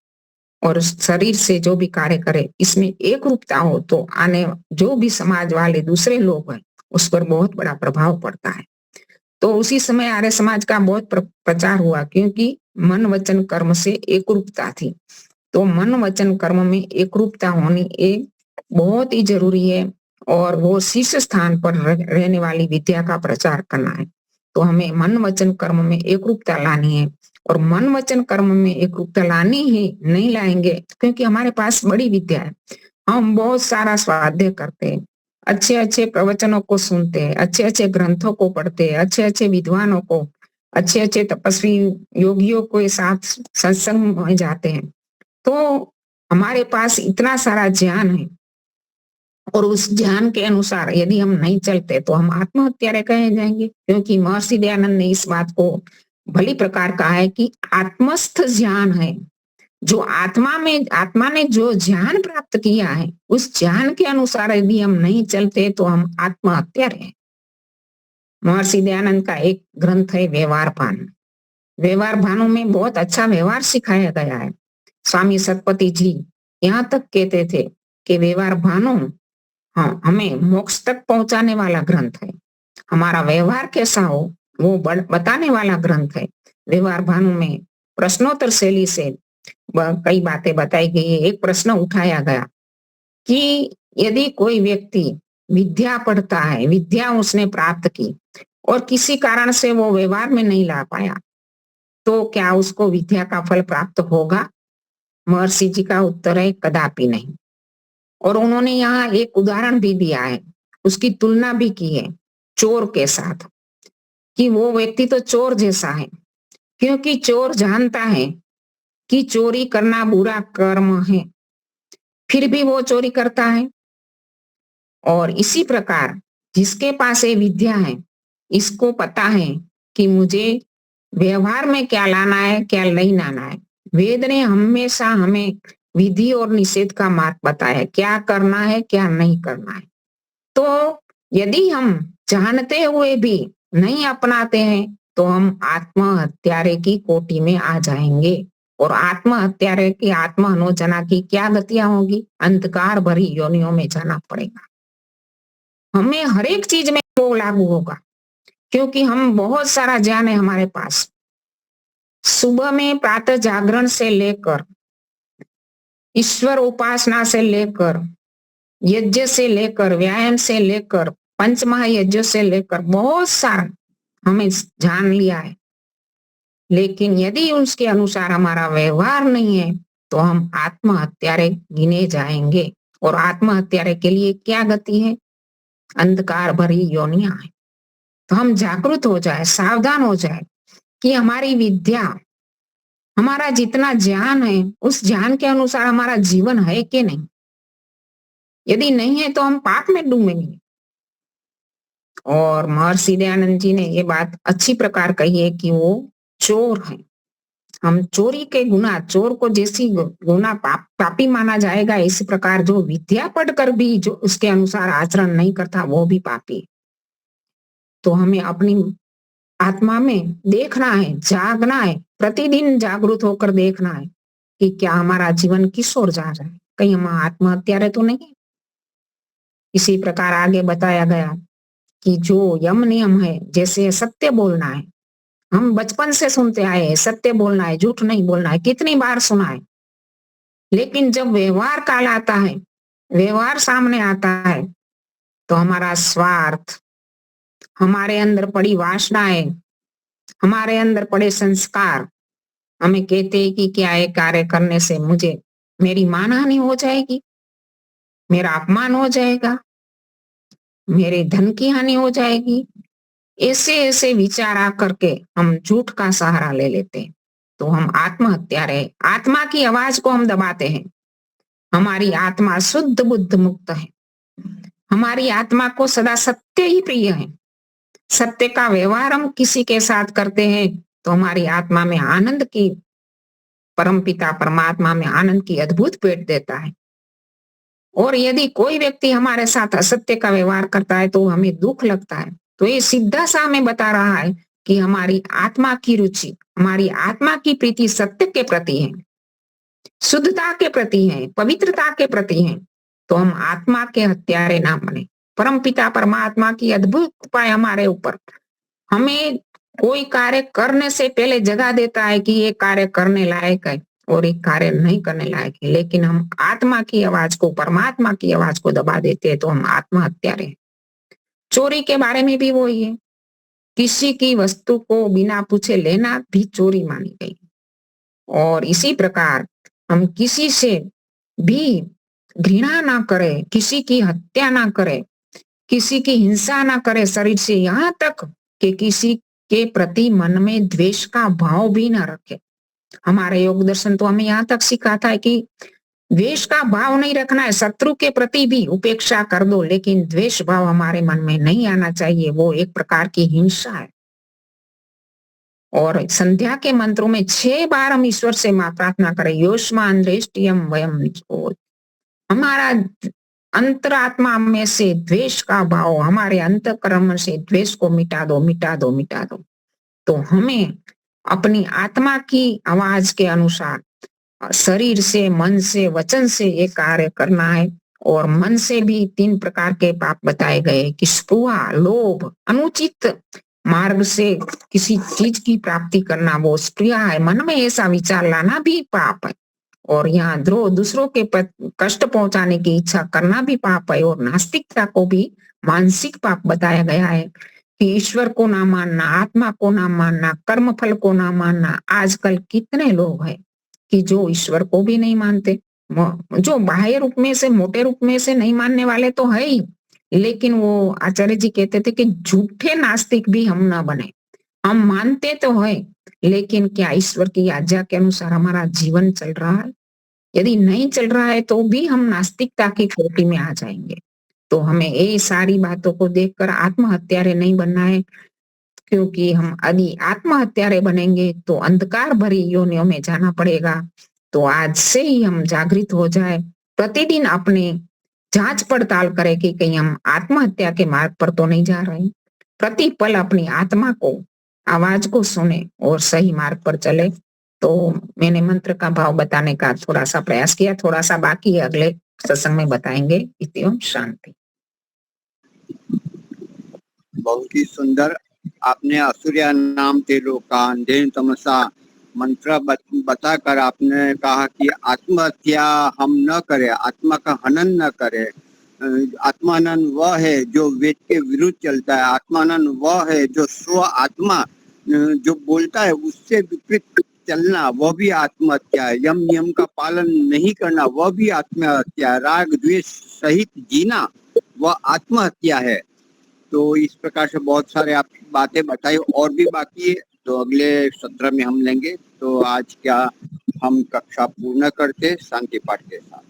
और शरीर से जो भी कार्य करे इसमें एक रूपता हो तो आने जो भी समाज वाले दूसरे लोग हैं उस पर बहुत बड़ा प्रभाव पड़ता है। तो उसी समय आर्य समाज का बहुत प्रचार हुआ, क्योंकि मन वचन कर्म से एक रूपता थी। तो मन वचन कर्म में एक रूपता होनी एक बहुत ही जरूरी है और वो शीर्ष स्थान पर रहने वाली विद्या का प्रचार करना है। तो हमें मन वचन कर्म में एक रूपता लानी है और मन वचन कर्म में एक रूपता लानी ही नहीं लाएंगे क्योंकि हमारे पास बड़ी विद्या है। हम बहुत सारा स्वाध्याय करते हैं, अच्छे अच्छे प्रवचनों को सुनते हैं, अच्छे अच्छे ग्रंथों को पढ़ते हैं, अच्छे अच्छे विद्वानों को, अच्छे अच्छे तपस्वी योगियों के साथ सत्संग में जाते हैं। तो हमारे पास इतना सारा ज्ञान है और उस ज्ञान के अनुसार यदि हम नहीं चलते तो हम आत्महत्यारे कहे जाएंगे। क्योंकि महर्षि दयानंद ने इस बात को भली प्रकार कहा है कि आत्मस्थ ज्ञान है, जो आत्मा ने जो ज्ञान प्राप्त किया है उस ज्ञान के अनुसार यदि हम नहीं चलते तो हम आत्महत्यारे हैं। महर्षि दयानंद का एक ग्रंथ है व्यवहार भानु। व्यवहार भानु में बहुत अच्छा व्यवहार सिखाया गया है। स्वामी सतपति जी यहाँ तक कहते थे कि व्यवहार भानु हमें मोक्ष तक पहुंचाने वाला ग्रंथ है। हमारा व्यवहार कैसा हो वो बताने वाला ग्रंथ है। व्यवहार भानु में प्रश्नोत्तर शैली से कई बातें बताई गई है। एक प्रश्न उठाया गया कि यदि कोई व्यक्ति विद्या पढ़ता है, विद्या उसने प्राप्त की और किसी कारण से वो व्यवहार में नहीं ला पाया तो क्या उसको विद्या का फल प्राप्त होगा? महर्षि जी का उत्तर है कदापि नहीं। और उन्होंने यहाँ एक उदाहरण भी दिया है, उसकी तुलना भी की है चोर के साथ कि वो व्यक्ति तो चोर जैसा है, क्योंकि चोर जानता है कि चोरी करना बुरा कर्म है, फिर भी वो चोरी करता है। और इसी प्रकार जिसके पास ये विद्या है, इसको पता है कि मुझे व्यवहार में क्या लाना है क्या नहीं लाना है। वेद ने हमेशा हमें विधि और निषेध का मार्ग बताया, क्या करना है क्या नहीं करना है। तो यदि हम जानते हुए भी नहीं अपनाते हैं तो हम आत्महत्यारे की कोटि में आ जाएंगे। और आत्महत्यारे की आत्महनोजना की क्या गतियां होगी? अंधकार भरी योनियों में जाना पड़ेगा। हमें हर एक चीज में वो लागू होगा क्योंकि हम बहुत सारा ज्ञान है हमारे पास। सुबह में प्रातः जागरण से लेकर ईश्वर उपासना से लेकर यज्ञ से लेकर व्यायाम से लेकर पंच महायज्ञ से लेकर बहुत सारा हमें जान लिया है। लेकिन यदि उसके अनुसार हमारा व्यवहार नहीं है तो हम आत्महत्यारे गिने जाएंगे। और आत्महत्यारे के लिए क्या गति है? अंधकार भरी योनियां है। तो हम जागृत हो जाए, सावधान हो जाए कि हमारी विद्या, हमारा जितना ज्ञान है उस ज्ञान के अनुसार हमारा जीवन है कि नहीं। यदि नहीं है तो हम पाप में डूबेंगे और महर्षि दयानंद जी ने ये बात अच्छी प्रकार कही है कि वो चोर है। हम चोरी के गुना, चोर को जैसी गुना पापी माना जाएगा, इसी प्रकार जो विद्या पढ़कर भी जो उसके अनुसार आचरण नहीं करता वो भी पापी। तो हमें अपनी आत्मा में देखना है, जागना है, प्रतिदिन जागरूक होकर देखना है कि क्या हमारा जीवन किस ओर जा रहा है, कहीं हम आत्महत्या तो नहीं। इसी प्रकार आगे बताया गया कि जो यम नियम है, जैसे सत्य बोलना है, हम बचपन से सुनते आए हैं सत्य बोलना है, झूठ नहीं बोलना है, कितनी बार सुना है, लेकिन जब व्यवहार काल आता है, व्यवहार सामने आता है, तो हमारा स्वार्थ, हमारे अंदर पड़ी वासनाएं, हमारे अंदर पड़े संस्कार हमें कहते हैं कि क्या ये कार्य करने से मुझे मेरी मानहानि हो जाएगी, मेरा अपमान हो जाएगा, मेरे धन की हानि हो जाएगी। ऐसे ऐसे विचार आकर के हम झूठ का सहारा ले लेते हैं, तो हम आत्महत्या रहे। आत्मा की आवाज को हम दबाते हैं। हमारी आत्मा शुद्ध बुद्ध मुक्त है। हमारी आत्मा को सदा सत्य ही प्रिय है। सत्य का व्यवहार हम किसी के साथ करते हैं तो हमारी आत्मा में आनंद की, परमपिता परमात्मा में आनंद की अद्भुत भेंट देता है। और यदि कोई व्यक्ति हमारे साथ असत्य का व्यवहार करता है तो हमें दुख लगता है। तो ये सीधा सा हमें बता रहा है कि हमारी आत्मा की रुचि, हमारी आत्मा की प्रीति सत्य के प्रति है, शुद्धता के प्रति है, पवित्रता के प्रति है। तो हम आत्मा के हत्यारे ना बने। परमपिता परमात्मा की अद्भुत उपाय हमारे ऊपर, हमें कोई कार्य करने से पहले जगा देता है कि ये कार्य करने लायक है और एक कार्य नहीं करने लायक है, लेकिन हम आत्मा की आवाज को, परमात्मा की आवाज को दबा देते हैं तो हम आत्महत्यारे हैं। चोरी के बारे में भी वही है। किसी की वस्तु को बिना पूछे लेना भी चोरी मानी गई। और इसी प्रकार हम किसी से भी घृणा ना करें, किसी की हत्या ना करें, किसी की हिंसा ना करें शरीर से, यहाँ तक कि किसी के प्रति मन में द्वेष का भाव भी ना रखे। हमारे योग दर्शन तो हमें यहाँ तक सिखाता है कि द्वेष का भाव नहीं रखना है, शत्रु के प्रति भी उपेक्षा कर दो, लेकिन द्वेष भाव हमारे मन में नहीं आना चाहिए। वो एक प्रकार की हिंसा है। और संध्या के मंत्रों में 6 बार हम ईश्वर से प्रार्थना करें, योष्मान दृष्टियम वयम। हमारा अंतरात्मा में से द्वेष का भाव, हमारे अंतःकरण से द्वेष को मिटा दो, मिटा दो, मिटा दो। तो हमें अपनी आत्मा की आवाज के अनुसार शरीर से, मन से, वचन से ये कार्य करना है। और मन से भी 3 प्रकार के पाप बताए गए कि स्पृहा, लोभ, अनुचित मार्ग से किसी चीज की प्राप्ति करना वो स्पृहा है। मन में ऐसा विचार लाना भी पाप है। और यहाँ द्रोह, दूसरों के कष्ट पहुंचाने की इच्छा करना भी पाप है। और नास्तिकता को भी मानसिक पाप बताया गया है कि ईश्वर को ना मानना, आत्मा को ना मानना, कर्म फल को ना मानना। आजकल कितने लोग हैं कि जो ईश्वर को भी नहीं मानते, जो बाह्य रूप में से, मोटे रूप में से नहीं मानने वाले तो है ही, लेकिन वो आचार्य जी कहते थे कि झूठे नास्तिक भी हम ना बने। हम मानते तो है, लेकिन क्या ईश्वर की आज्ञा के अनुसार हमारा जीवन चल रहा है? यदि नहीं चल रहा है तो भी हम नास्तिकता की कोटि में आ जाएंगे। तो हमें ये सारी बातों को देखकर आत्महत्यारे नहीं बनना है, क्योंकि हम यदि आत्महत्यारे बनेंगे तो अंधकार भरी योनियों में जाना पड़ेगा। तो आज से ही हम जागृत हो जाए, प्रतिदिन अपने जांच पड़ताल करें कि कहीं हम आत्महत्या के मार्ग पर तो नहीं जा रहे। प्रति पल अपनी आत्मा को, आवाज को सुने और सही मार्ग पर चले। तो मैंने मंत्र का भाव बताने का थोड़ा सा प्रयास किया, थोड़ा सा बाकी है, अगले सत्संग में बताएंगे। इति ओम शांति। बहुत ही सुंदर आपने असुर्या नाम ते लोकान देन तमसा मंत्र बताकर आपने कहा कि आत्महत्या हम न करें, आत्मा का हनन न करें। आत्मानन वह है जो वेद के विरुद्ध चलता है। आत्मानन वह है जो स्व आत्मा जो बोलता है उससे विपरीत चलना, वह भी आत्महत्या है। यम नियम का पालन नहीं करना, वह भी आत्महत्या है। राग द्वेष सहित जीना, वह आत्महत्या है। तो इस प्रकार से बहुत सारे आप बातें बताई, और भी बाकी है तो अगले सत्र में हम लेंगे। तो आज क्या हम कक्षा पूर्ण करते शांति पाठ के साथ।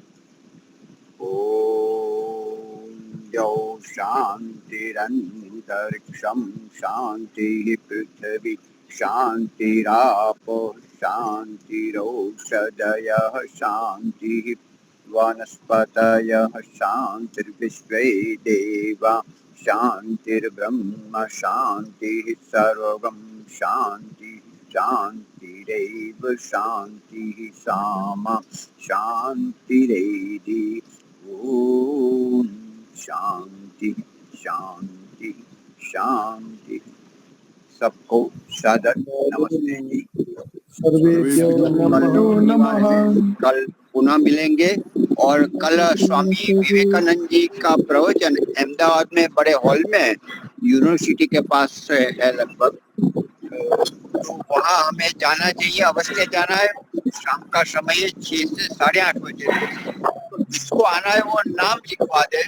ओम जौ शांतिरन्तरिक्षं अंतरिक्षं शांति पृथ्वी शांतिरापो शांतिरौषधयः शांति वनस्पतयः शांतिर्विश्वे देवा शांतिर्ब्रह्म शांतिः सर्वं शांति शांतिरेव शांतिः सामा शांतिरेधि ओम शांति शांति शांति। सबको सादर नमस्ते जी। सर्वेभ्यो नमः। कल पुनः मिलेंगे और कल स्वामी विवेकानंद जी का प्रवचन अहमदाबाद में बड़े हॉल में यूनिवर्सिटी के पास है लगभग, तो वहाँ हमें जाना चाहिए, अवश्य जाना है। शाम का समय है 6 से 8:30 बजे। तो जिसको आना है वो नाम लिखवा दे।